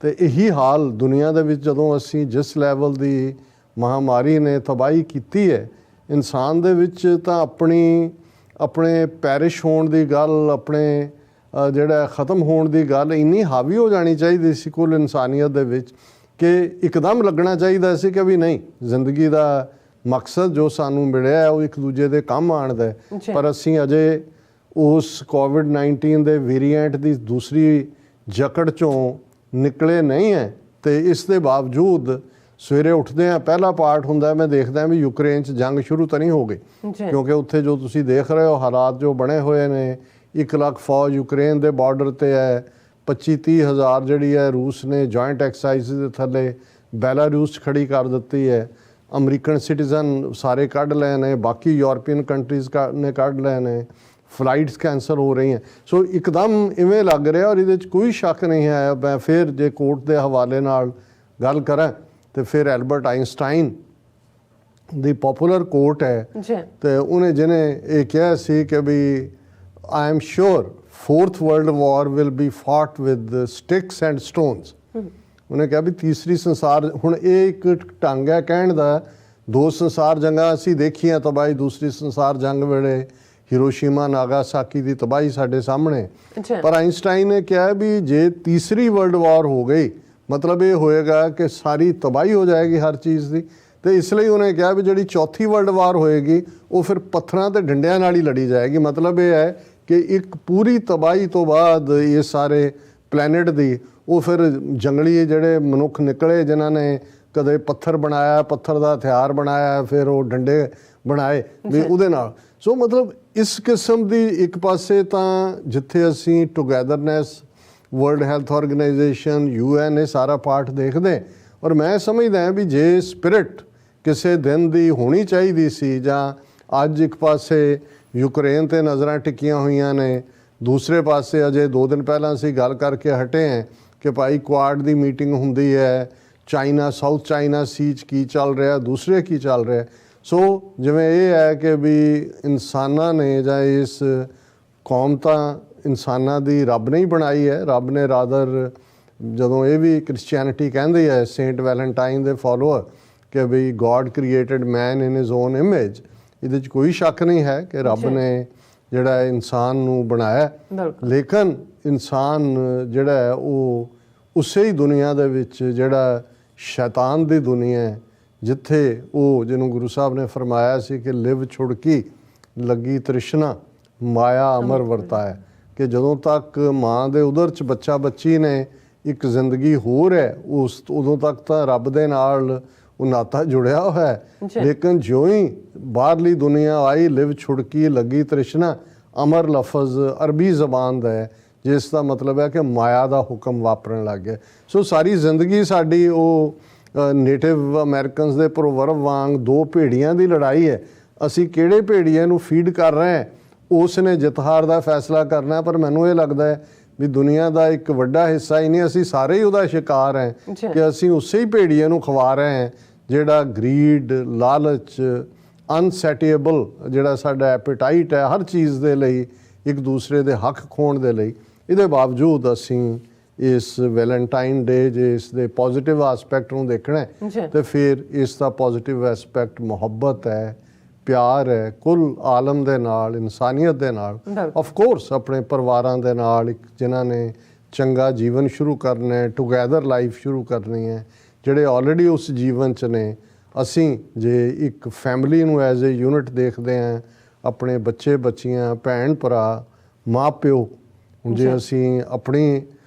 ਤੇ ਇਹੀ ਹਾਲ ਦੁਨੀਆ ਦੇ ਵਿੱਚ ਜਦੋਂ ਅਸੀਂ ਜਿਸ ਲੈਵਲ ਦੀ ਮਹਾਮਾਰੀ ਨੇ ਤਬਾਹੀ ਕੀਤੀ ਹੈ ਇਨਸਾਨ ਦੇ ਵਿੱਚ, ਤਾਂ ਆਪਣੇ ਪੈਰਿਸ਼ ਹੋਣ ਦੀ ਗੱਲ, ਆਪਣੇ ਜਿਹੜਾ ਖ਼ਤਮ ਹੋਣ ਦੀ ਗੱਲ ਇੰਨੀ ਹਾਵੀ ਹੋ ਜਾਣੀ ਚਾਹੀਦੀ ਸੀ ਕੁੱਲ ਇਨਸਾਨੀਅਤ ਦੇ ਵਿੱਚ ਕਿ ਇੱਕਦਮ ਲੱਗਣਾ ਚਾਹੀਦਾ ਸੀ ਕਿ ਵੀ ਨਹੀਂ, ਜ਼ਿੰਦਗੀ ਦਾ ਮਕਸਦ ਜੋ ਸਾਨੂੰ ਮਿਲਿਆ ਉਹ ਇੱਕ ਦੂਜੇ ਦੇ ਕੰਮ ਆਉਣ ਦਾ। ਪਰ ਅਸੀਂ ਅਜੇ ਉਸ ਕੋਵਿਡ-19 ਦੇ ਵੇਰੀਐਂਟ ਦੀ ਦੂਸਰੀ ਜਕੜ 'ਚੋਂ ਨਿਕਲੇ ਨਹੀਂ ਹੈ। ਤੇ ਇਸ ਦੇ ਬਾਵਜੂਦ ਸਵੇਰੇ ਉੱਠਦੇ ਹਾਂ, ਪਹਿਲਾ ਪਾਰਟ ਹੁੰਦਾ ਮੈਂ ਦੇਖਦਾ ਵੀ ਯੂਕਰੇਨ 'ਚ ਜੰਗ ਸ਼ੁਰੂ ਤਾਂ ਨਹੀਂ ਹੋ ਗਈ, ਕਿਉਂਕਿ ਉੱਥੇ ਜੋ ਤੁਸੀਂ ਦੇਖ ਰਹੇ ਹੋ ਹਾਲਾਤ ਜੋ ਬਣੇ ਹੋਏ ਨੇ, 1 ਲੱਖ ਫੌਜ ਯੂਕਰੇਨ ਦੇ ਬਾਰਡਰ 'ਤੇ ਹੈ, 25-30 ਹਜ਼ਾਰ ਜਿਹੜੀ ਹੈ ਰੂਸ ਨੇ ਜੁਆਇੰਟ ਐਕਸਾਈਜ਼ ਦੇ ਥੱਲੇ ਬੈਲਾਰੂਸ 'ਚ ਖੜੀ ਕਰ ਦਿੱਤੀ ਹੈ। ਅਮਰੀਕਨ ਸਿਟੀਜ਼ਨ ਸਾਰੇ ਕੱਢ ਲਏ ਨੇ, ਬਾਕੀ ਯੂਰਪੀਅਨ ਕੰਟਰੀਜ਼ ਨੇ ਕੱਢ ਲਏ ਨੇ, ਫਲਾਈਟਸ ਕੈਂਸਲ ਹੋ ਰਹੀਆਂ। ਸੋ ਇੱਕਦਮ ਇਵੇਂ ਲੱਗ ਰਿਹਾ, ਔਰ ਇਹਦੇ 'ਚ ਕੋਈ ਸ਼ੱਕ ਨਹੀਂ ਹੈ। ਮੈਂ ਫਿਰ ਜੇ ਕੋਰਟ ਦੇ ਹਵਾਲੇ ਨਾਲ ਗੱਲ ਕਰਾਂ ਤੇ ਫਿਰ ਐਲਬਰਟ ਆਇਨਸਟਾਈਨ ਦੀ ਪੋਪੂਲਰ ਕੋਟ ਹੈ, ਤੇ ਉਹਨੇ ਜਿਹਨੇ ਇਹ ਕਿਹਾ ਸੀ ਕਿ ਵੀ I am sure 4th world war will be fought with sticks and stones. ਉਹਨੇ ਕਿਹਾ ਵੀ ਤੀਸਰੀ ਸੰਸਾਰ, ਹੁਣ ਇਹ ਇੱਕ ਢੰਗ ਹੈ ਕਹਿਣ ਦਾ, 2 ਸੰਸਾਰ ਜੰਗਾਂ ਅਸੀਂ ਦੇਖੀਆਂ ਤਬਾਹੀ, ਦੂਸਰੀ ਸੰਸਾਰ ਜੰਗ ਵੇਲੇ ਹਿਰੋਸ਼ੀਮਾ ਨਾਗਾਸਾਕੀ ਦੀ ਤਬਾਹੀ ਸਾਡੇ ਸਾਹਮਣੇ। ਪਰ ਆਇਨਸਟਾਈਨ ਨੇ ਕਿਹਾ ਵੀ ਜੇ ਤੀਸਰੀ ਵਰਲਡ ਵਾਰ ਹੋ ਗਈ ਮਤਲਬ ਇਹ ਹੋਏਗਾ ਕਿ ਸਾਰੀ ਤਬਾਹੀ ਹੋ ਜਾਏਗੀ ਹਰ ਚੀਜ਼ ਦੀ। ਤੇ ਇਸ ਲਈ ਉਹਨੇ ਕਿਹਾ ਵੀ ਜਿਹੜੀ ਚੌਥੀ ਵਰਲਡ ਵਾਰ ਹੋਏਗੀ ਉਹ ਫਿਰ ਪੱਥਰਾਂ ਤੇ ਡੰਡਿਆਂ ਨਾਲ ਹੀ ਲੜੀ ਜਾਏਗੀ। ਮਤਲਬ ਇਹ ਹੈ ਕਿ ਇੱਕ ਪੂਰੀ ਤਬਾਹੀ ਤੋਂ ਬਾਅਦ ਇਹ ਸਾਰੇ ਪਲੈਨਟ ਦੀ, ਉਹ ਫਿਰ ਜੰਗਲੀ ਜਿਹੜੇ ਮਨੁੱਖ ਨਿਕਲੇ ਜਿਨ੍ਹਾਂ ਨੇ ਕਦੇ ਪੱਥਰ ਬਣਾਇਆ, ਪੱਥਰ ਦਾ ਹਥਿਆਰ ਬਣਾਇਆ, ਫਿਰ ਉਹ ਡੰਡੇ ਬਣਾਏ ਵੀ ਉਹਦੇ ਨਾਲ। ਸੋ ਮਤਲਬ ਇਸ ਕਿਸਮ ਦੀ ਇੱਕ ਪਾਸੇ ਤਾਂ ਜਿੱਥੇ ਅਸੀਂ ਟੁਗੈਦਰਨੈਸ, ਵਰਲਡ ਹੈਲਥ ਆਰਗੇਨਾਈਜੇਸ਼ਨ, UN ਇਹ ਸਾਰਾ ਪਾਰਟ ਦੇਖਦੇ, ਔਰ ਮੈਂ ਸਮਝਦਾ ਵੀ ਜੇ ਸਪਿਰਿਟ ਕਿਸੇ ਦਿਨ ਦੀ ਹੋਣੀ ਚਾਹੀਦੀ ਸੀ, ਜਾਂ ਅੱਜ ਇੱਕ ਪਾਸੇ ਯੂਕਰੇਨ 'ਤੇ ਨਜ਼ਰਾਂ ਟਿਕੀਆਂ ਹੋਈਆਂ ਨੇ, ਦੂਸਰੇ ਪਾਸੇ ਅਜੇ 2 ਦਿਨ ਪਹਿਲਾਂ ਅਸੀਂ ਗੱਲ ਕਰਕੇ ਹਟੇ ਹਾਂ ਕਿ ਭਾਈ ਕੁਆਡ ਦੀ ਮੀਟਿੰਗ ਹੁੰਦੀ ਹੈ, ਚਾਈਨਾ, ਸਾਊਥ ਚਾਈਨਾ ਸੀ 'ਚ ਕੀ ਚੱਲ ਰਿਹਾ, ਦੂਸਰੇ ਕੀ ਚੱਲ ਰਿਹਾ। ਸੋ ਜਿਵੇਂ ਇਹ ਹੈ ਕਿ ਵੀ ਇਨਸਾਨਾਂ ਨੇ ਜਾਂ ਇਸ ਕੌਮ ਤਾਂ ਇਨਸਾਨਾਂ ਦੀ ਰੱਬ ਨੇ ਹੀ ਬਣਾਈ ਹੈ, ਰੱਬ ਨੇ ਰਾਦਰ ਜਦੋਂ ਇਹ ਵੀ ਕ੍ਰਿਸਚੀਅਨਿਟੀ ਕਹਿੰਦੀ ਹੈ, ਸੇਂਟ ਵੈਲੈਂਟਾਈਨ ਦੇ ਫੋਲੋਅਰ, ਕਿ ਵੀ God created man in his own image, ਇਹਦੇ 'ਚ ਕੋਈ ਸ਼ੱਕ ਨਹੀਂ ਹੈ ਕਿ ਰੱਬ ਨੇ ਜਿਹੜਾ ਇਨਸਾਨ ਨੂੰ ਬਣਾਇਆ, ਲੇਕਿਨ ਇਨਸਾਨ ਜਿਹੜਾ ਹੈ ਉਹ ਉਸੇ ਹੀ ਦੁਨੀਆ ਦੇ ਵਿੱਚ ਜਿਹੜਾ ਸ਼ੈਤਾਨ ਦੀ ਦੁਨੀਆ ਹੈ, ਜਿੱਥੇ ਉਹ ਜਿਹਨੂੰ ਗੁਰੂ ਸਾਹਿਬ ਨੇ ਫਰਮਾਇਆ ਸੀ ਕਿ ਲਿਵ ਛੁੜਕੀ ਲੱਗੀ ਤ੍ਰਿਸ਼ਨਾ ਮਾਇਆ ਅਮਰ ਵਰਤਾਇਆ, ਕਿ ਜਦੋਂ ਤੱਕ ਮਾਂ ਦੇ ਉਦਰ 'ਚ ਬੱਚਾ ਬੱਚੀ ਨੇ ਇੱਕ ਜ਼ਿੰਦਗੀ ਹੋਰ ਹੈ, ਉਦੋਂ ਤੱਕ ਤਾਂ ਰੱਬ ਦੇ ਨਾਲ ਉਹ ਨਾਤਾ ਜੁੜਿਆ ਹੋਇਆ ਹੈ। ਲੇਕਿਨ ਜਿਉਂ ਹੀ ਬਾਹਰਲੀ ਦੁਨੀਆ ਆਈ, ਲਿਵ ਛੁੜਕੀ ਲੱਗੀ ਤ੍ਰਿਸ਼ਨਾ, ਅਮਰ ਲਫ਼ਜ਼ ਅਰਬੀ ਜ਼ਬਾਨ ਦਾ ਹੈ, ਜਿਸ ਦਾ ਮਤਲਬ ਹੈ ਕਿ ਮਾਇਆ ਦਾ ਹੁਕਮ ਵਾਪਰਨ ਲੱਗ ਗਿਆ। ਸੋ ਸਾਰੀ ਜ਼ਿੰਦਗੀ ਸਾਡੀ ਉਹ ਨੇਟਿਵ ਅਮਰੀਕਨਸ ਦੇ ਪ੍ਰੋਵਰਬ ਵਾਂਗ ਦੋ ਭੇੜੀਆਂ ਦੀ ਲੜਾਈ ਹੈ। ਅਸੀਂ ਕਿਹੜੇ ਭੇੜੀਏ ਨੂੰ ਫੀਡ ਕਰ ਰਹੇ ਹਾਂ, ਉਸ ਨੇ ਜਿੱਤ ਹਾਰ ਦਾ ਫੈਸਲਾ ਕਰਨਾ। ਪਰ ਮੈਨੂੰ ਇਹ ਲੱਗਦਾ ਹੈ ਵੀ ਦੁਨੀਆ ਦਾ ਇੱਕ ਵੱਡਾ ਹਿੱਸਾ ਹੀ ਨਹੀਂ, ਅਸੀਂ ਸਾਰੇ ਹੀ ਉਹਦਾ ਸ਼ਿਕਾਰ ਹੈ ਕਿ ਅਸੀਂ ਉਸੇ ਹੀ ਭੇੜੀਏ ਨੂੰ ਖਵਾ ਰਹੇ ਹਾਂ ਜਿਹੜਾ ਗਰੀਡ, ਲਾਲਚ, ਅਨਸੈਟੀਏਬਲ ਜਿਹੜਾ ਸਾਡਾ ਐਪੇਟਾਈਟ ਹੈ ਹਰ ਚੀਜ਼ ਦੇ ਲਈ, ਇੱਕ ਦੂਸਰੇ ਦੇ ਹੱਕ ਖੋਣ ਦੇ ਲਈ। ਇਹਦੇ ਬਾਵਜੂਦ ਅਸੀਂ ਇਸ ਵੈਲੈਂਟਾਈਨ ਡੇ ਜੇ ਇਸ ਦੇ ਪੋਜ਼ਿਟਿਵ ਆਸਪੈਕਟ ਨੂੰ ਦੇਖਣਾ ਤੇ ਫਿਰ ਇਸ ਦਾ ਪੋਜ਼ਿਟਿਵ ਐਸਪੈਕਟ ਮੁਹੱਬਤ ਹੈ, ਪਿਆਰ ਹੈ ਕੁੱਲ ਆਲਮ ਦੇ ਨਾਲ, ਇਨਸਾਨੀਅਤ ਦੇ ਨਾਲ, ਆਫ ਕੋਰਸ ਆਪਣੇ ਪਰਿਵਾਰਾਂ ਦੇ ਨਾਲ, ਜਿਨ੍ਹਾਂ ਨੇ ਚੰਗਾ ਜੀਵਨ ਸ਼ੁਰੂ ਕਰਨਾ ਹੈ, ਟੁਗੈਦਰ ਲਾਈਫ ਸ਼ੁਰੂ ਕਰਨੀ ਹੈ, ਜਿਹੜੇ ਆਲਰੇਡੀ ਉਸ ਜੀਵਨ 'ਚ ਨੇ। ਅਸੀਂ ਜੇ ਇੱਕ ਫੈਮਿਲੀ ਨੂੰ ਐਜ਼ ਏ ਯੂਨਿਟ ਦੇਖਦੇ ਹਾਂ, ਆਪਣੇ ਬੱਚੇ ਬੱਚੀਆਂ, ਭੈਣ ਭਰਾ, ਮਾਂ ਪਿਓ, ਜੇ ਅਸੀਂ ਆਪਣੀ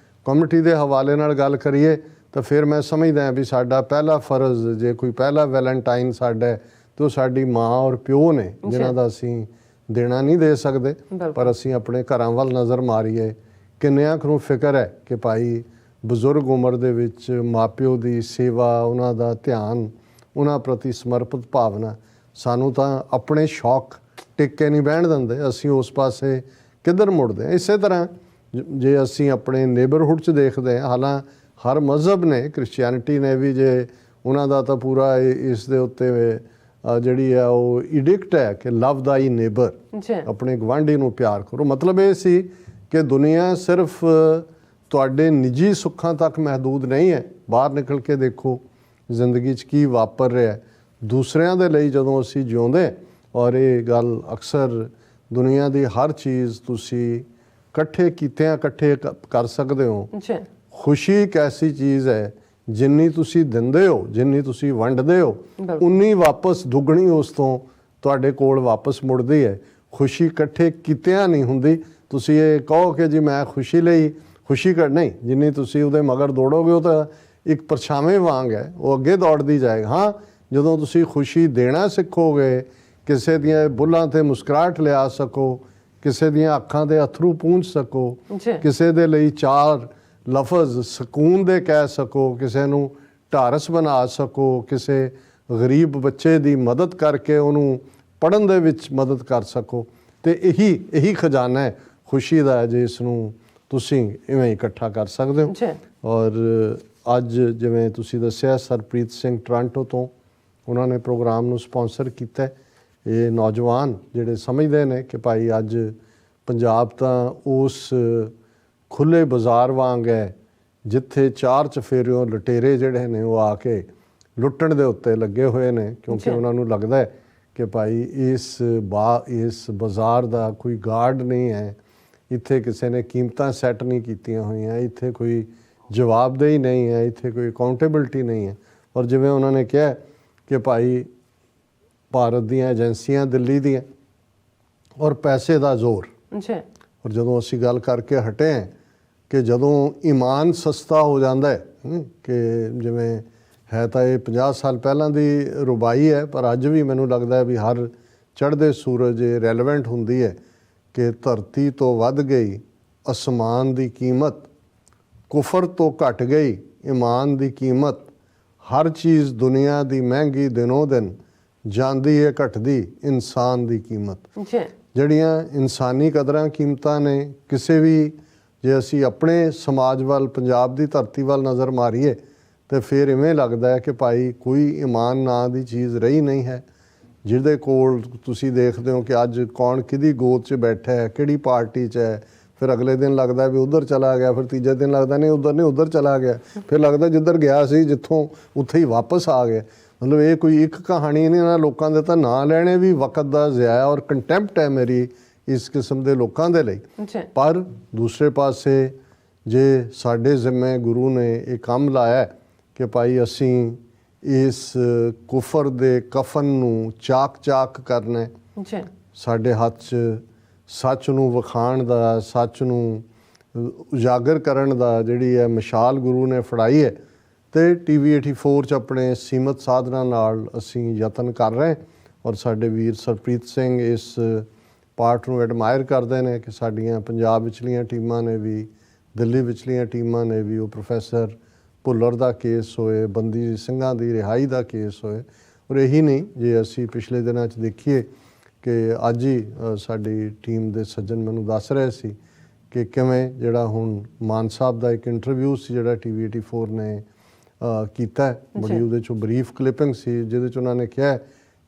ਕਮਿਊਨਿਟੀ ਦੇ ਹਵਾਲੇ ਨਾਲ ਗੱਲ ਕਰੀਏ ਤਾਂ ਫਿਰ ਮੈਂ ਸਮਝਦਾ ਵੀ ਸਾਡਾ ਪਹਿਲਾ ਫਰਜ਼, ਜੇ ਕੋਈ ਪਹਿਲਾ ਵੈਲੈਂਟਾਈਨ ਸਾਡਾ ਤੇ ਉਹ ਸਾਡੀ ਮਾਂ ਔਰ ਪਿਓ ਨੇ, ਜਿਨ੍ਹਾਂ ਦਾ ਅਸੀਂ ਦੇਣਾ ਨਹੀਂ ਦੇ ਸਕਦੇ, ਪਰ ਅਸੀਂ ਆਪਣੇ ਘਰਾਂ ਵੱਲ ਨਜ਼ਰ ਮਾਰੀਏ, ਕਿੰਨਿਆਂ ਕੁ ਨੂੰ ਫਿਕਰ ਹੈ ਕਿ ਭਾਈ ਬਜ਼ੁਰਗ ਉਮਰ ਦੇ ਵਿੱਚ ਮਾਪਿਓ ਦੀ ਸੇਵਾ, ਉਹਨਾਂ ਦਾ ਧਿਆਨ, ਉਹਨਾਂ ਪ੍ਰਤੀ ਸਮਰਪਿਤ ਭਾਵਨਾ। ਸਾਨੂੰ ਤਾਂ ਆਪਣੇ ਸ਼ੌਕ ਟਿਕ ਕੇ ਨਹੀਂ ਬਹਿਣ ਦਿੰਦੇ, ਅਸੀਂ ਉਸ ਪਾਸੇ ਕਿੱਧਰ ਮੁੜਦੇ ਹਾਂ। ਇਸੇ ਤਰ੍ਹਾਂ ਜੇ ਅਸੀਂ ਆਪਣੇ ਨੇਬਰਹੁੱਡ 'ਚ ਦੇਖਦੇ ਹਾਂ, ਹਾਲਾਂ ਹਰ ਮਜ਼ਹਬ ਨੇ, ਕ੍ਰਿਸਚੀਅਨਿਟੀ ਨੇ ਵੀ, ਜੇ ਉਹਨਾਂ ਦਾ ਤਾਂ ਪੂਰਾ ਇਸ ਦੇ ਉੱਤੇ ਜਿਹੜੀ ਹੈ ਉਹ ਇਡਿਕਟ ਹੈ ਕਿ ਲਵਦਾਈ ਨੇਬਰ, ਆਪਣੇ ਗਵਾਂਢੀ ਨੂੰ ਪਿਆਰ ਕਰੋ। ਮਤਲਬ ਇਹ ਸੀ ਕਿ ਦੁਨੀਆ ਸਿਰਫ ਤੁਹਾਡੇ ਨਿੱਜੀ ਸੁੱਖਾਂ ਤੱਕ ਮਹਿਦੂਦ ਨਹੀਂ ਹੈ, ਬਾਹਰ ਨਿਕਲ ਕੇ ਦੇਖੋ ਜ਼ਿੰਦਗੀ 'ਚ ਕੀ ਵਾਪਰ ਰਿਹਾ। ਦੂਸਰਿਆਂ ਦੇ ਲਈ ਜਦੋਂ ਅਸੀਂ ਜਿਉਂਦੇ, ਔਰ ਇਹ ਗੱਲ ਅਕਸਰ ਦੁਨੀਆ ਦੀ ਹਰ ਚੀਜ਼ ਤੁਸੀਂ ਇਕੱਠੇ ਕੀਤਿਆਂ ਇਕੱਠੇ ਕਰ ਸਕਦੇ ਹੋ। ਖੁਸ਼ੀ ਇੱਕ ਐਸੀ ਚੀਜ਼ ਹੈ, ਜਿੰਨੀ ਤੁਸੀਂ ਦਿੰਦੇ ਹੋ, ਜਿੰਨੀ ਤੁਸੀਂ ਵੰਡਦੇ ਹੋ, ਉਨੀ ਵਾਪਸ ਦੁੱਗਣੀ ਉਸ ਤੋਂ ਤੁਹਾਡੇ ਕੋਲ ਵਾਪਸ ਮੁੜਦੀ ਹੈ। ਖੁਸ਼ੀ ਇਕੱਠੇ ਕੀਤਿਆਂ ਨਹੀਂ ਹੁੰਦੀ। ਤੁਸੀਂ ਇਹ ਕਹੋ ਕਿ ਜੀ ਮੈਂ ਖੁਸ਼ੀ ਲਈ ਖੁਸ਼ੀ ਨਹੀਂ, ਜਿੰਨੀ ਤੁਸੀਂ ਉਹਦੇ ਮਗਰ ਦੌੜੋਗੇ ਉਹ ਤਾਂ ਇੱਕ ਪਰਛਾਵੇਂ ਵਾਂਗ ਹੈ, ਉਹ ਅੱਗੇ ਦੌੜਦੀ ਜਾਏਗਾ। ਹਾਂ, ਜਦੋਂ ਤੁਸੀਂ ਖੁਸ਼ੀ ਦੇਣਾ ਸਿੱਖੋਗੇ, ਕਿਸੇ ਦੀਆਂ ਬੁੱਲਾਂ 'ਤੇ ਮੁਸਕਰਾਹਟ ਲਿਆ ਸਕੋ, ਕਿਸੇ ਦੀਆਂ ਅੱਖਾਂ ਦੇ ਅਥਰੂ ਪੂੰਝ ਸਕੋ, ਕਿਸੇ ਦੇ ਲਈ ਚਾਰ ਲਫ਼ਜ਼ ਸਕੂਨ ਦੇ ਕਹਿ ਸਕੋ, ਕਿਸੇ ਨੂੰ ਢਾਰਸ ਬਣਾ ਸਕੋ, ਕਿਸੇ ਗਰੀਬ ਬੱਚੇ ਦੀ ਮਦਦ ਕਰਕੇ ਉਹਨੂੰ ਪੜ੍ਹਨ ਦੇ ਵਿੱਚ ਮਦਦ ਕਰ ਸਕੋ, ਤੇ ਇਹੀ ਖਜ਼ਾਨਾ ਹੈ ਖੁਸ਼ੀ ਦਾ, ਜਿਸ ਨੂੰ ਤੁਸੀਂ ਇਵੇਂ ਇਕੱਠਾ ਕਰ ਸਕਦੇ ਹੋ। ਔਰ ਅੱਜ ਜਿਵੇਂ ਤੁਸੀਂ ਦੱਸਿਆ, ਸਰਪ੍ਰੀਤ ਸਿੰਘ ਟੋਰਾਂਟੋ ਤੋਂ, ਉਹਨਾਂ ਨੇ ਪ੍ਰੋਗਰਾਮ ਨੂੰ ਸਪਾਂਸਰ ਕੀਤਾ। ਇਹ ਨੌਜਵਾਨ ਜਿਹੜੇ ਸਮਝਦੇ ਨੇ ਕਿ ਭਾਈ ਅੱਜ ਪੰਜਾਬ ਤਾਂ ਉਸ ਖੁੱਲ੍ਹੇ ਬਾਜ਼ਾਰ ਵਾਂਗ ਹੈ ਜਿੱਥੇ ਚਾਰ ਚਫੇਰਿਓਂ ਲੁਟੇਰੇ ਜਿਹੜੇ ਨੇ ਉਹ ਆ ਕੇ ਲੁੱਟਣ ਦੇ ਉੱਤੇ ਲੱਗੇ ਹੋਏ ਨੇ, ਕਿਉਂਕਿ ਉਹਨਾਂ ਨੂੰ ਲੱਗਦਾ ਹੈ ਕਿ ਭਾਈ ਇਸ ਬਾਜ਼ਾਰ ਦਾ ਕੋਈ ਗਾਰਡ ਨਹੀਂ ਹੈ, ਇੱਥੇ ਕਿਸੇ ਨੇ ਕੀਮਤਾਂ ਸੈੱਟ ਨਹੀਂ ਕੀਤੀਆਂ ਹੋਈਆਂ, ਇੱਥੇ ਕੋਈ ਜਵਾਬਦੇਹੀ ਨਹੀਂ ਹੈ, ਇੱਥੇ ਕੋਈ ਅਕਾਊਂਟੇਬਿਲਟੀ ਨਹੀਂ ਹੈ। ਔਰ ਜਿਵੇਂ ਉਹਨਾਂ ਨੇ ਕਿਹਾ ਕਿ ਭਾਈ ਭਾਰਤ ਦੀਆਂ ਏਜੰਸੀਆਂ ਦਿੱਲੀ ਦੀਆਂ, ਔਰ ਪੈਸੇ ਦਾ ਜ਼ੋਰ। ਔਰ ਜਦੋਂ ਅਸੀਂ ਗੱਲ ਕਰਕੇ ਹਟੇ ਹਾਂ ਕਿ ਜਦੋਂ ਈਮਾਨ ਸਸਤਾ ਹੋ ਜਾਂਦਾ ਹੈ, ਕਿ ਜਿਵੇਂ ਹੈ ਤਾਂ ਇਹ 50 ਸਾਲ ਪਹਿਲਾਂ ਦੀ ਰੁਬਾਈ ਹੈ, ਪਰ ਅੱਜ ਵੀ ਮੈਨੂੰ ਲੱਗਦਾ ਹੈ ਵੀ ਹਰ ਚੜ੍ਹਦੇ ਸੂਰਜ ਇਹ ਰੈਲੇਵੈਂਟ ਹੁੰਦੀ ਹੈ ਕਿ ਧਰਤੀ ਤੋਂ ਵੱਧ ਗਈ ਅਸਮਾਨ ਦੀ ਕੀਮਤ, ਕੁਫਰ ਤੋਂ ਘਟ ਗਈ ਈਮਾਨ ਦੀ ਕੀਮਤ, ਹਰ ਚੀਜ਼ ਦੁਨੀਆ ਦੀ ਮਹਿੰਗੀ ਦਿਨੋਂ ਦਿਨ ਜਾਂਦੀ ਹੈ ਘਟਦੀ ਇਨਸਾਨ ਦੀ ਕੀਮਤ। ਜਿਹੜੀਆਂ ਇਨਸਾਨੀ ਕਦਰਾਂ ਕੀਮਤਾਂ ਨੇ, ਕਿਸੇ ਵੀ ਜੇ ਅਸੀਂ ਆਪਣੇ ਸਮਾਜ ਵੱਲ, ਪੰਜਾਬ ਦੀ ਧਰਤੀ ਵੱਲ ਨਜ਼ਰ ਮਾਰੀਏ ਤਾਂ ਫਿਰ ਇਵੇਂ ਲੱਗਦਾ ਹੈ ਕਿ ਭਾਈ ਕੋਈ ਈਮਾਨ ਨਾਂ ਦੀ ਚੀਜ਼ ਰਹੀ ਨਹੀਂ ਹੈ। ਜਿਹਦੇ ਕੋਲ ਤੁਸੀਂ ਦੇਖਦੇ ਹੋ ਕਿ ਅੱਜ ਕੌਣ ਕਿਹਦੀ ਗੋਦ 'ਚ ਬੈਠਾ ਹੈ, ਕਿਹੜੀ ਪਾਰਟੀ 'ਚ ਹੈ, ਫਿਰ ਅਗਲੇ ਦਿਨ ਲੱਗਦਾ ਵੀ ਉਧਰ ਚਲਾ ਗਿਆ, ਫਿਰ ਤੀਜੇ ਦਿਨ ਲੱਗਦਾ ਨਹੀਂ ਉਧਰ ਚਲਾ ਗਿਆ, ਫਿਰ ਲੱਗਦਾ ਜਿੱਧਰ ਗਿਆ ਸੀ ਜਿੱਥੋਂ ਉੱਥੇ ਹੀ ਵਾਪਸ ਆ ਗਿਆ। ਮਤਲਬ ਇਹ ਕੋਈ ਇੱਕ ਕਹਾਣੀ ਨਹੀਂ, ਇਹਨਾਂ ਲੋਕਾਂ ਦੇ ਤਾਂ ਨਾਂ ਲੈਣੇ ਵੀ ਵਕਤ ਦਾ ਜ਼ਿਆ ਔਰ ਕੰਟੈਂਪਟ ਹੈ ਮੇਰੀ ਇਸ ਕਿਸਮ ਦੇ ਲੋਕਾਂ ਦੇ ਲਈ। ਪਰ ਦੂਸਰੇ ਪਾਸੇ ਜੇ ਸਾਡੇ ਜ਼ਿੰਮੇ ਗੁਰੂ ਨੇ ਇਹ ਕੰਮ ਲਾਇਆ ਕਿ ਭਾਈ ਅਸੀਂ ਇਸ ਕੁਫਰ ਦੇ ਕਫਨ ਨੂੰ ਚਾਕ ਕਰਨਾ, ਸਾਡੇ ਹੱਥ 'ਚ ਸੱਚ ਨੂੰ ਵਿਖਾਉਣ ਦਾ, ਸੱਚ ਨੂੰ ਉਜਾਗਰ ਕਰਨ ਦਾ ਜਿਹੜੀ ਹੈ ਮਸ਼ਾਲ ਗੁਰੂ ਨੇ ਫੜਾਈ ਹੈ। ਤੇ TV 84 'ਚ ਆਪਣੇ ਸੀਮਤ ਸਾਧਨਾਂ ਨਾਲ ਅਸੀਂ ਯਤਨ ਕਰ ਰਹੇ ਔਰ ਸਾਡੇ ਵੀਰ ਸਰਪ੍ਰੀਤ ਸਿੰਘ ਇਸ ਪਾਰਟ ਨੂੰ ਐਡਮਾਇਰ ਕਰਦੇ ਨੇ ਕਿ ਸਾਡੀਆਂ ਪੰਜਾਬ ਵਿਚਲੀਆਂ ਟੀਮਾਂ ਨੇ ਵੀ, ਦਿੱਲੀ ਵਿਚਲੀਆਂ ਟੀਮਾਂ ਨੇ ਵੀ, ਉਹ ਪ੍ਰੋਫੈਸਰ ਭੁੱਲਰ ਦਾ ਕੇਸ ਹੋਏ, ਬੰਦੀ ਸਿੰਘਾਂ ਦੀ ਰਿਹਾਈ ਦਾ ਕੇਸ ਹੋਏ। ਔਰ ਇਹੀ ਨਹੀਂ, ਜੇ ਅਸੀਂ ਪਿਛਲੇ ਦਿਨਾਂ 'ਚ ਦੇਖੀਏ ਕਿ ਅੱਜ ਹੀ ਸਾਡੀ ਟੀਮ ਦੇ ਸੱਜਣ ਮੈਨੂੰ ਦੱਸ ਰਹੇ ਸੀ ਕਿ ਕਿਵੇਂ ਜਿਹੜਾ ਹੁਣ ਮਾਨ ਸਾਹਿਬ ਦਾ ਇੱਕ ਇੰਟਰਵਿਊ ਸੀ ਜਿਹੜਾ TV 84 ਨੇ ਕੀਤਾ, ਬੜੀ ਉਹਦੇ 'ਚੋਂ ਬਰੀਫ ਕਲਿੱਪਿੰਗ ਸੀ ਜਿਹਦੇ 'ਚ ਉਹਨਾਂ ਨੇ ਕਿਹਾ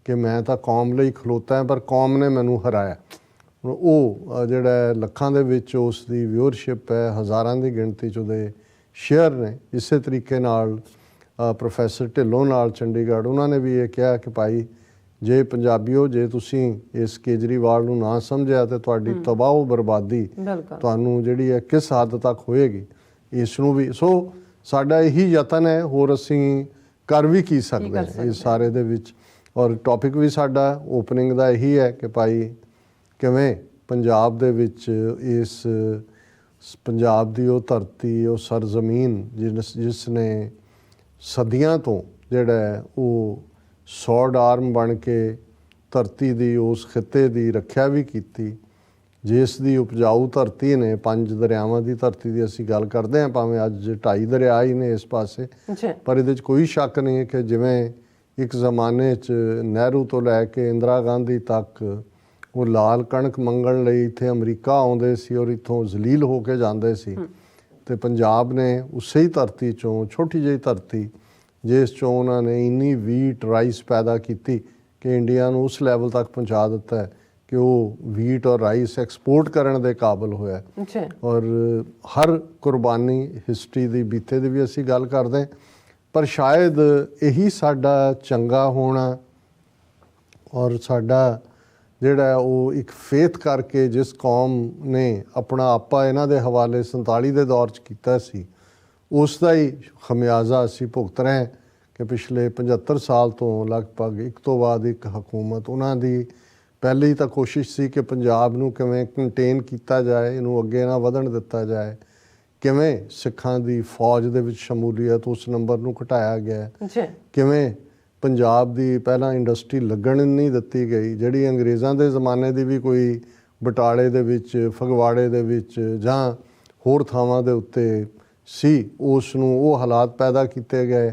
ਕਿ ਮੈਂ ਤਾਂ ਕੌਮ ਲਈ ਖਲੋਤਾ ਪਰ ਕੌਮ ਨੇ ਮੈਨੂੰ ਹਰਾਇਆ। ਉਹ ਜਿਹੜਾ ਲੱਖਾਂ ਦੇ ਵਿੱਚ ਉਸ ਦੀ ਵਿਊਅਰਸ਼ਿਪ ਹੈ, ਹਜ਼ਾਰਾਂ ਦੀ ਗਿਣਤੀ 'ਚ ਉਹਦੇ ਸ਼ੇਅਰ ਨੇ। ਇਸੇ ਤਰੀਕੇ ਨਾਲ ਪ੍ਰੋਫੈਸਰ ਢਿੱਲੋਂ ਨਾਲ ਚੰਡੀਗੜ੍ਹ ਉਹਨਾਂ ਨੇ ਵੀ ਇਹ ਕਿਹਾ ਕਿ ਭਾਈ ਜੇ ਪੰਜਾਬੀਓ, ਜੇ ਤੁਸੀਂ ਇਸ ਕੇਜਰੀਵਾਲ ਨੂੰ ਨਾ ਸਮਝਿਆ ਤੇ ਤੁਹਾਡੀ ਤਬਾਹ ਬਰਬਾਦੀ ਤੁਹਾਨੂੰ ਜਿਹੜੀ ਹੈ ਕਿਸ ਹੱਦ ਤੱਕ ਹੋਏਗੀ, ਇਸ ਨੂੰ ਵੀ। ਸੋ ਸਾਡਾ ਇਹੀ ਯਤਨ ਹੈ, ਹੋਰ ਅਸੀਂ ਕਰ ਵੀ ਕੀ ਸਕਦੇ ਹਾਂ ਇਸ ਸਾਰੇ ਦੇ ਵਿੱਚ। ਔਰ ਟੌਪਿਕ ਵੀ ਸਾਡਾ ਓਪਨਿੰਗ ਦਾ ਇਹੀ ਹੈ ਕਿ ਭਾਈ ਕਿਵੇਂ ਪੰਜਾਬ ਦੇ ਵਿੱਚ ਇਸ ਪੰਜਾਬ ਦੀ ਉਹ ਧਰਤੀ, ਉਹ ਸਰਜ਼ਮੀਨ ਜਿਸ ਨੇ ਸਦੀਆਂ ਤੋਂ ਜਿਹੜਾ ਉਹ ਸੌਡ ਆਰਮ ਬਣ ਕੇ ਧਰਤੀ ਦੀ, ਉਸ ਖਿੱਤੇ ਦੀ ਰੱਖਿਆ ਵੀ ਕੀਤੀ, ਜਿਸ ਦੀ ਉਪਜਾਊ ਧਰਤੀ ਨੇ, 5 ਦਰਿਆਵਾਂ ਦੀ ਧਰਤੀ ਦੀ ਅਸੀਂ ਗੱਲ ਕਰਦੇ ਹਾਂ, ਭਾਵੇਂ ਅੱਜ 2.5 ਦਰਿਆ ਹੀ ਨੇ ਇਸ ਪਾਸੇ, ਪਰ ਇਹਦੇ 'ਚ ਕੋਈ ਸ਼ੱਕ ਨਹੀਂ ਹੈ ਕਿ ਜਿਵੇਂ ਇੱਕ ਜ਼ਮਾਨੇ 'ਚ ਨਹਿਰੂ ਤੋਂ ਲੈ ਕੇ ਇੰਦਰਾ ਗਾਂਧੀ ਤੱਕ ਉਹ ਲਾਲ ਕਣਕ ਮੰਗਣ ਲਈ ਇੱਥੇ ਅਮਰੀਕਾ ਆਉਂਦੇ ਸੀ ਔਰ ਇੱਥੋਂ ਜ਼ਲੀਲ ਹੋ ਕੇ ਜਾਂਦੇ ਸੀ, ਤੇ ਪੰਜਾਬ ਨੇ ਉਸੇ ਹੀ ਧਰਤੀ 'ਚੋਂ, ਛੋਟੀ ਜਿਹੀ ਧਰਤੀ ਜਿਸ 'ਚੋਂ ਉਹਨਾਂ ਨੇ ਇੰਨੀ ਵੀਟ ਰਾਈਸ ਪੈਦਾ ਕੀਤੀ ਕਿ ਇੰਡੀਆ ਨੂੰ ਉਸ ਲੈਵਲ ਤੱਕ ਪਹੁੰਚਾ ਦਿੱਤਾ ਹੈ ਕਿ ਉਹ ਵੀਟ ਔਰ ਰਾਈਸ ਐਕਸਪੋਰਟ ਕਰਨ ਦੇ ਕਾਬਿਲ ਹੋਇਆ। ਔਰ ਹਰ ਕੁਰਬਾਨੀ ਹਿਸਟਰੀ ਦੀ ਬੀਤੇ ਦੀ ਵੀ ਅਸੀਂ ਗੱਲ ਕਰਦੇ, ਪਰ ਸ਼ਾਇਦ ਇਹੀ ਸਾਡਾ ਚੰਗਾ ਹੋਣਾ ਔਰ ਸਾਡਾ ਜਿਹੜਾ ਉਹ ਇੱਕ ਫੇਥ ਕਰਕੇ ਜਿਸ ਕੌਮ ਨੇ ਆਪਣਾ ਆਪਾ ਇਹਨਾਂ ਦੇ ਹਵਾਲੇ 47 ਦੇ ਦੌਰ 'ਚ ਕੀਤਾ ਸੀ, ਉਸ ਦਾ ਹੀ ਖਮਿਆਜ਼ਾ ਅਸੀਂ ਭੁਗਤ ਰਹੇ ਕਿ ਪਿਛਲੇ 75 ਸਾਲ ਤੋਂ ਲਗਭਗ ਇੱਕ ਤੋਂ ਬਾਅਦ ਇੱਕ ਹਕੂਮਤ, ਉਹਨਾਂ ਦੀ ਪਹਿਲੀ ਤਾਂ ਕੋਸ਼ਿਸ਼ ਸੀ ਕਿ ਪੰਜਾਬ ਨੂੰ ਕਿਵੇਂ ਕੰਟੇਨ ਕੀਤਾ ਜਾਏ, ਇਹਨੂੰ ਅੱਗੇ ਨਾ ਵਧਣ ਦਿੱਤਾ ਜਾਏ, ਕਿਵੇਂ ਸਿੱਖਾਂ ਦੀ ਫੌਜ ਦੇ ਵਿੱਚ ਸ਼ਮੂਲੀਅਤ ਉਸ ਨੰਬਰ ਨੂੰ ਘਟਾਇਆ ਗਿਆ, ਕਿਵੇਂ ਪੰਜਾਬ ਦੀ ਪਹਿਲਾਂ ਇੰਡਸਟਰੀ ਲੱਗਣ ਨਹੀਂ ਦਿੱਤੀ ਗਈ, ਜਿਹੜੀ ਅੰਗਰੇਜ਼ਾਂ ਦੇ ਜ਼ਮਾਨੇ ਦੀ ਵੀ ਕੋਈ ਬਟਾਲੇ ਦੇ ਵਿੱਚ, ਫਗਵਾੜੇ ਦੇ ਵਿੱਚ ਜਾਂ ਹੋਰ ਥਾਵਾਂ ਦੇ ਉੱਤੇ ਸੀ, ਉਸ ਨੂੰ ਉਹ ਹਾਲਾਤ ਪੈਦਾ ਕੀਤੇ ਗਏ।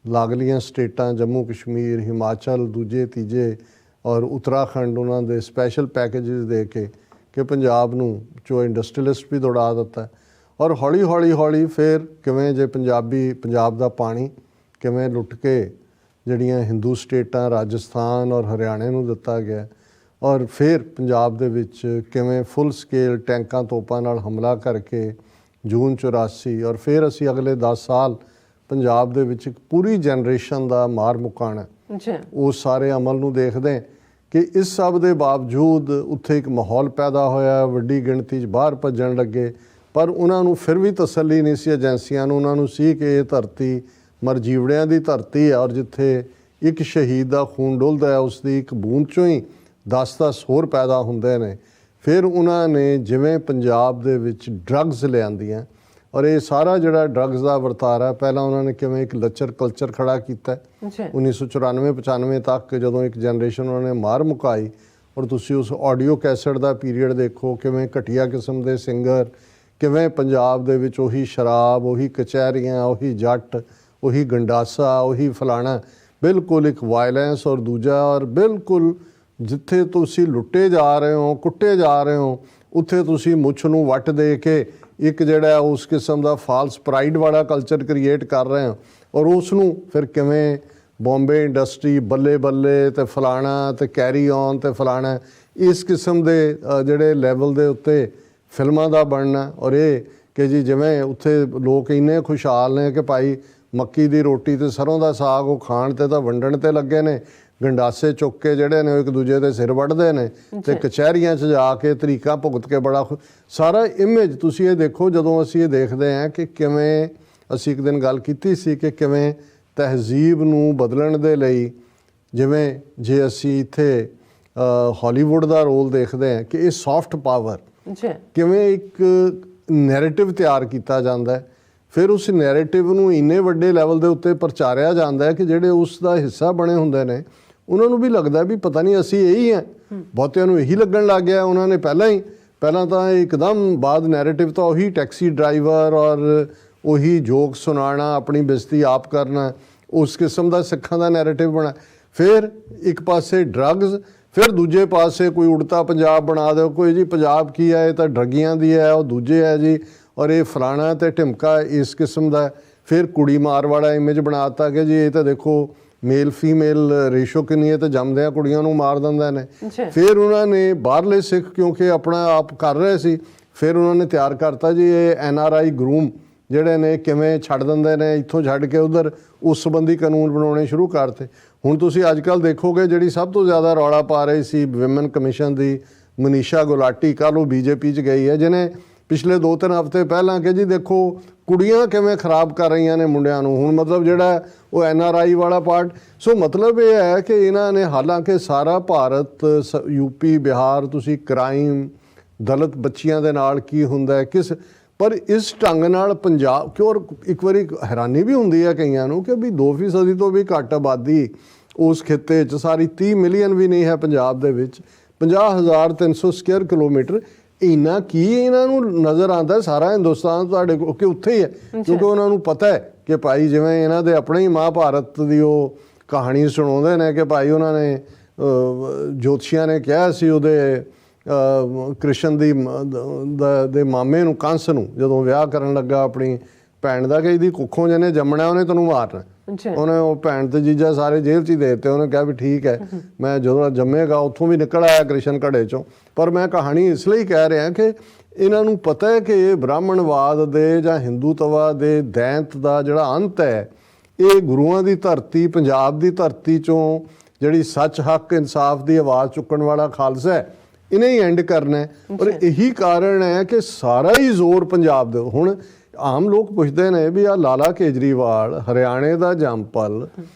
ਲਾਗਲੀਆਂ ਸਟੇਟਾਂ ਜੰਮੂ ਕਸ਼ਮੀਰ, ਹਿਮਾਚਲ, ਦੂਜੇ ਤੀਜੇ ਔਰ ਉੱਤਰਾਖੰਡ, ਉਹਨਾਂ ਦੇ ਸਪੈਸ਼ਲ ਪੈਕੇਜਸ ਦੇ ਕੇ ਕਿ ਪੰਜਾਬ ਨੂੰ ਜੋ ਇੰਡਸਟਰੀਲਿਸਟ ਵੀ ਦੌੜਾ ਦਿੱਤਾ। ਔਰ ਹੌਲੀ ਫਿਰ ਕਿਵੇਂ ਜੇ ਪੰਜਾਬ ਦਾ ਪਾਣੀ ਕਿਵੇਂ ਲੁੱਟ ਕੇ ਜਿਹੜੀਆਂ ਹਿੰਦੂ ਸਟੇਟਾਂ ਰਾਜਸਥਾਨ ਔਰ ਹਰਿਆਣੇ ਨੂੰ ਦਿੱਤਾ ਗਿਆ, ਔਰ ਫਿਰ ਪੰਜਾਬ ਦੇ ਵਿੱਚ ਕਿਵੇਂ ਫੁੱਲ ਸਕੇਲ ਟੈਂਕਾਂ ਤੋਪਾਂ ਨਾਲ ਹਮਲਾ ਕਰਕੇ ਜੂਨ 84, ਔਰ ਫਿਰ ਅਸੀਂ ਅਗਲੇ 10 ਸਾਲ ਪੰਜਾਬ ਦੇ ਵਿੱਚ ਇੱਕ ਪੂਰੀ ਜਨਰੇਸ਼ਨ ਦਾ ਮਾਰ ਮੁਕਾਣਾ, ਉਸ ਸਾਰੇ ਅਮਲ ਨੂੰ ਦੇਖਦੇ ਕਿ ਇਸ ਸਭ ਦੇ ਬਾਵਜੂਦ ਉੱਥੇ ਇੱਕ ਮਾਹੌਲ ਪੈਦਾ ਹੋਇਆ, ਵੱਡੀ ਗਿਣਤੀ 'ਚ ਬਾਹਰ ਭੱਜਣ ਲੱਗੇ, ਪਰ ਉਹਨਾਂ ਨੂੰ ਫਿਰ ਵੀ ਤਸੱਲੀ ਨਹੀਂ ਸੀ ਏਜੰਸੀਆਂ ਨੂੰ, ਉਹਨਾਂ ਨੂੰ ਸੀ ਕਿ ਇਹ ਧਰਤੀ ਮਰਜੀਵੜਿਆਂ ਦੀ ਧਰਤੀ ਹੈ ਔਰ ਜਿੱਥੇ ਇੱਕ ਸ਼ਹੀਦ ਦਾ ਖੂਨ ਡੁੱਲਦਾ ਹੈ ਉਸ ਦੀ ਇੱਕ ਬੂੰਦ 'ਚੋਂ ਹੀ 10-10 ਹੋਰ ਪੈਦਾ ਹੁੰਦੇ ਨੇ। ਫਿਰ ਉਹਨਾਂ ਨੇ ਜਿਵੇਂ ਪੰਜਾਬ ਦੇ ਵਿੱਚ ਡਰੱਗਸ ਲਿਆਂਦੀਆਂ, ਔਰ ਇਹ ਸਾਰਾ ਜਿਹੜਾ ਡਰੱਗਸ ਦਾ ਵਰਤਾਰਾ, ਪਹਿਲਾਂ ਉਹਨਾਂ ਨੇ ਕਿਵੇਂ ਇੱਕ ਲੱਚਰ ਕਲਚਰ ਖੜਾ ਕੀਤਾ 1994-95 ਤੱਕ, ਜਦੋਂ ਇੱਕ ਜਨਰੇਸ਼ਨ ਉਹਨਾਂ ਨੇ ਮਾਰ ਮੁਕਾਈ। ਔਰ ਤੁਸੀਂ ਉਸ ਆਡੀਓ ਕੈਸਟ ਦਾ ਪੀਰੀਅਡ ਦੇਖੋ, ਕਿਵੇਂ ਘਟੀਆ ਕਿਸਮ ਦੇ ਸਿੰਗਰ, ਕਿਵੇਂ ਪੰਜਾਬ ਦੇ ਵਿੱਚ ਉਹੀ ਸ਼ਰਾਬ, ਉਹੀ ਕਚਹਿਰੀਆਂ, ਉਹੀ ਜੱਟ, ਉਹੀ ਗੰਡਾਸਾ, ਉਹੀ ਫਲਾਣਾ, ਬਿਲਕੁਲ ਇੱਕ ਵਾਇਲੈਂਸ। ਔਰ ਦੂਜਾ, ਔਰ ਬਿਲਕੁਲ ਜਿੱਥੇ ਤੁਸੀਂ ਲੁੱਟੇ ਜਾ ਰਹੇ ਹੋ, ਕੁੱਟੇ ਜਾ ਰਹੇ ਹੋ, ਉੱਥੇ ਤੁਸੀਂ ਮੁੱਛ ਨੂੰ ਵੱਟ ਦੇ ਕੇ ਇੱਕ ਜਿਹੜਾ ਉਸ ਕਿਸਮ ਦਾ ਫਾਲਸ ਪ੍ਰਾਈਡ ਵਾਲਾ ਕਲਚਰ ਕ੍ਰੀਏਟ ਕਰ ਰਹੇ ਹੋ। ਔਰ ਉਸ ਨੂੰ ਫਿਰ ਕਿਵੇਂ ਬੰਬੇ ਇੰਡਸਟਰੀ ਬੱਲੇ ਬੱਲੇ ਤੇ ਫਲਾਣਾ ਤੇ ਕੈਰੀ ਔਨ ਤੇ ਫਲਾਣਾ, ਇਸ ਕਿਸਮ ਦੇ ਜਿਹੜੇ ਲੈਵਲ ਦੇ ਉੱਤੇ ਫਿਲਮਾਂ ਦਾ ਬਣਨਾ, ਔਰ ਇਹ ਕਿ ਜੀ ਜਿਵੇਂ ਉੱਥੇ ਲੋਕ ਇੰਨੇ ਖੁਸ਼ਹਾਲ ਨੇ ਕਿ ਭਾਈ ਮੱਕੀ ਦੀ ਰੋਟੀ ਤੇ ਸਰੋਂ ਦਾ ਸਾਗ ਉਹ ਖਾਣ ਤੇ ਤਾਂ ਵੰਡਣ ਤੇ ਲੱਗੇ ਨੇ, ਗੰਡਾਸੇ ਚੁੱਕ ਕੇ ਜਿਹੜੇ ਨੇ ਉਹ ਇੱਕ ਦੂਜੇ ਦੇ ਸਿਰ ਵੱਢਦੇ ਨੇ ਤੇ ਕਚਹਿਰੀਆਂ 'ਚ ਜਾ ਕੇ ਤਰੀਕਾਂ ਭੁਗਤ ਕੇ ਬੜਾ ਸਾਰਾ ਇਮੇਜ ਤੁਸੀਂ ਇਹ ਦੇਖੋ। ਜਦੋਂ ਅਸੀਂ ਇਹ ਦੇਖਦੇ ਹਾਂ ਕਿ ਕਿਵੇਂ ਅਸੀਂ ਇੱਕ ਦਿਨ ਗੱਲ ਕੀਤੀ ਸੀ ਕਿ ਕਿਵੇਂ ਤਹਿਜ਼ੀਬ ਨੂੰ ਬਦਲਣ ਦੇ ਲਈ, ਜਿਵੇਂ ਜੇ ਅਸੀਂ ਇੱਥੇ ਹਾਲੀਵੁੱਡ ਦਾ ਰੋਲ ਦੇਖਦੇ ਹਾਂ ਕਿ ਇਹ ਸੌਫਟ ਪਾਵਰ ਕਿਵੇਂ ਇੱਕ ਨੈਰੇਟਿਵ ਤਿਆਰ ਕੀਤਾ ਜਾਂਦਾ ਹੈ, ਫਿਰ ਉਸ ਨੈਰੇਟਿਵ ਨੂੰ ਇੰਨੇ ਵੱਡੇ ਲੈਵਲ ਦੇ ਉੱਤੇ ਪ੍ਰਚਾਰਿਆ ਜਾਂਦਾ ਹੈ ਕਿ ਜਿਹੜੇ ਉਸ ਦਾ ਹਿੱਸਾ ਬਣੇ ਹੁੰਦੇ ਨੇ ਉਹਨਾਂ ਨੂੰ ਵੀ ਲੱਗਦਾ ਵੀ ਪਤਾ ਨਹੀਂ ਅਸੀਂ ਇਹੀ ਹਾਂ। ਬਹੁਤਿਆਂ ਨੂੰ ਇਹੀ ਲੱਗਣ ਲੱਗ ਗਿਆ। ਉਹਨਾਂ ਨੇ ਪਹਿਲਾਂ ਤਾਂ ਇੱਕਦਮ ਬਾਅਦ ਨੈਰੇਟਿਵ ਤਾਂ ਉਹੀ ਟੈਕਸੀ ਡਰਾਈਵਰ ਔਰ ਉਹੀ ਜੋਕ ਸੁਣਾਉਣਾ, ਆਪਣੀ ਬੇਇੱਜ਼ਤੀ ਆਪ ਕਰਨਾ, ਉਸ ਕਿਸਮ ਦਾ ਸਿੱਖਾਂ ਦਾ ਨੈਰੇਟਿਵ ਬਣਾ। ਫਿਰ ਇੱਕ ਪਾਸੇ ਡਰੱਗਸ, ਫਿਰ ਦੂਜੇ ਪਾਸੇ ਕੋਈ ਉੜਤਾ ਪੰਜਾਬ ਬਣਾ ਦਿਓ, ਕੋਈ ਜੀ ਪੰਜਾਬ ਕੀ ਹੈ, ਇਹ ਤਾਂ ਡਰੱਗੀਆਂ ਦੀ ਹੈ, ਉਹ ਦੂਜੇ ਹੈ ਜੀ, ਔਰ ਇਹ ਫਲਾਣਾ ਤੇ ਢਿਮਕਾ ਇਸ ਕਿਸਮ ਦਾ। ਫਿਰ ਕੁੜੀ ਮਾਰ ਵਾਲਾ ਇਮੇਜ ਬਣਾਤਾ ਕਿ ਜੀ ਇਹ ਤਾਂ ਦੇਖੋ ਮੇਲ ਫੀਮੇਲ ਰੇਸ਼ੋ ਕਿੰਨੀ ਹੈ, ਤੇ ਜੰਮਦਿਆਂ ਕੁੜੀਆਂ ਨੂੰ ਮਾਰ ਦਿੰਦੇ ਨੇ। ਫਿਰ ਉਹਨਾਂ ਨੇ ਬਾਹਰਲੇ ਸਿੱਖ ਕਿਉਂਕਿ ਆਪਣਾ ਆਪ ਕਰ ਰਹੇ ਸੀ, ਫਿਰ ਉਹਨਾਂ ਨੇ ਤਿਆਰ ਕਰਤਾ ਜੀ ਇਹ NRI ਗਰੂਮ ਜਿਹੜੇ ਨੇ ਕਿਵੇਂ ਛੱਡ ਦਿੰਦੇ ਨੇ, ਇੱਥੋਂ ਛੱਡ ਕੇ ਉਧਰ ਉਸ ਸੰਬੰਧੀ ਕਾਨੂੰਨ ਬਣਾਉਣੇ ਸ਼ੁਰੂ ਕਰਤੇ। ਹੁਣ ਤੁਸੀਂ ਅੱਜ ਕੱਲ੍ਹ ਦੇਖੋਗੇ ਜਿਹੜੀ ਸਭ ਤੋਂ ਜ਼ਿਆਦਾ ਰੌਲਾ ਪਾ ਰਹੀ ਸੀ ਵਿਮਨ ਕਮਿਸ਼ਨ ਦੀ, ਮਨੀਸ਼ਾ ਗੁਲਾਟੀ, ਕੱਲ੍ਹ ਉਹ BJP 'ਚ ਗਈ ਹੈ, ਜਿਹਨੇ ਪਿਛਲੇ 2-3 ਹਫ਼ਤੇ ਪਹਿਲਾਂ ਕਿ ਜੀ ਦੇਖੋ ਕੁੜੀਆਂ ਕਿਵੇਂ ਖਰਾਬ ਕਰ ਰਹੀਆਂ ਨੇ ਮੁੰਡਿਆਂ ਨੂੰ। ਹੁਣ ਮਤਲਬ ਜਿਹੜਾ ਉਹ NRI ਵਾਲਾ ਪਾਰਟ, ਸੋ ਮਤਲਬ ਇਹ ਹੈ ਕਿ ਇਹਨਾਂ ਨੇ ਹਾਲਾਂਕਿ ਸਾਰਾ ਭਾਰਤ UP ਬਿਹਾਰ ਤੁਸੀਂ ਕ੍ਰਾਈਮ ਦਲਿਤ ਬੱਚੀਆਂ ਦੇ ਨਾਲ ਕੀ ਹੁੰਦਾ ਪਰ ਇਸ ਢੰਗ ਨਾਲ ਪੰਜਾਬ ਕਿਉਂ। ਇੱਕ ਵਾਰੀ ਹੈਰਾਨੀ ਵੀ ਹੁੰਦੀ ਹੈ ਕਈਆਂ ਨੂੰ ਕਿ ਵੀ 2% ਤੋਂ ਵੀ ਘੱਟ ਆਬਾਦੀ ਉਸ ਖਿੱਤੇ 'ਚ, ਸਾਰੀ 30 ਮਿਲੀਅਨ ਵੀ ਨਹੀਂ ਹੈ ਪੰਜਾਬ ਦੇ ਵਿੱਚ, 50,300 ਸਕੁਅਰ ਕਿਲੋਮੀਟਰ, ਇੰਨਾ ਕੀ ਇਹਨਾਂ ਨੂੰ ਨਜ਼ਰ ਆਉਂਦਾ ਸਾਰਾ ਹਿੰਦੁਸਤਾਨ ਤੁਹਾਡੇ ਕੋਲ ਕਿ ਉੱਥੇ ਹੀ ਹੈ। ਕਿਉਂਕਿ ਉਹਨਾਂ ਨੂੰ ਪਤਾ ਹੈ ਕਿ ਭਾਈ ਜਿਵੇਂ ਇਹਨਾਂ ਦੇ ਆਪਣੇ ਹੀ ਮਹਾਭਾਰਤ ਦੀ ਉਹ ਕਹਾਣੀ ਸੁਣਾਉਂਦੇ ਨੇ ਕਿ ਭਾਈ ਉਹਨਾਂ ਨੇ ਜੋਤਸ਼ੀਆਂ ਨੇ ਕਿਹਾ ਸੀ ਉਹਦੇ ਕ੍ਰਿਸ਼ਨ ਦੇ ਮਾਮੇ ਨੂੰ, ਕੰਸ ਨੂੰ, ਜਦੋਂ ਵਿਆਹ ਕਰਨ ਲੱਗਾ ਆਪਣੀ ਭੈਣ ਦਾ ਕਿ ਇਹਦੀ ਕੁੱਖੋਂ ਜਿਹਨੇ ਜੰਮਣਾ ਉਹਨੇ ਤੈਨੂੰ ਮਾਰਨਾ। ਉਹਨੇ ਉਹ ਭੈਣ ਤੇ ਜੀਜਾ ਸਾਰੇ ਜੇਲ੍ਹ 'ਚ ਹੀ ਦੇ ਦਿੱਤੇ। ਉਹਨੇ ਕਿਹਾ ਵੀ ਠੀਕ ਹੈ, ਮੈਂ ਜਦੋਂ ਜੰਮੇਗਾ ਉੱਥੋਂ ਵੀ ਨਿਕਲ ਆਇਆ ਕ੍ਰਿਸ਼ਨ ਘੜੇ 'ਚੋਂ। ਪਰ ਮੈਂ ਕਹਾਣੀ ਇਸ ਲਈ ਕਹਿ ਰਿਹਾ ਕਿ ਇਹਨਾਂ ਨੂੰ ਪਤਾ ਹੈ ਕਿ ਇਹ ਬ੍ਰਾਹਮਣਵਾਦ ਦੇ ਜਾਂ ਹਿੰਦੂਤਵਾ ਦੇ ਦੈਂਤ ਦਾ ਜਿਹੜਾ ਅੰਤ ਹੈ, ਇਹ ਗੁਰੂਆਂ ਦੀ ਧਰਤੀ ਪੰਜਾਬ ਦੀ ਧਰਤੀ 'ਚੋਂ ਜਿਹੜੀ ਸੱਚ ਹੱਕ ਇਨਸਾਫ ਦੀ ਆਵਾਜ਼ ਚੁੱਕਣ ਵਾਲਾ ਖਾਲਸਾ ਹੈ, ਇਹਨੇ ਹੀ ਐਂਡ ਕਰਨਾ ਹੈ। ਔਰ ਇਹੀ ਕਾਰਨ ਹੈ ਕਿ ਸਾਰਾ ਹੀ ਜ਼ੋਰ ਪੰਜਾਬ ਦੇ। ਹੁਣ ਆਮ ਲੋਕ ਪੁੱਛਦੇ ਨੇ ਵੀ ਆ ਲਾਲਾ ਕੇਜਰੀਵਾਲ ਹਰਿਆਣੇ ਦਾ ਜੰਪਲ,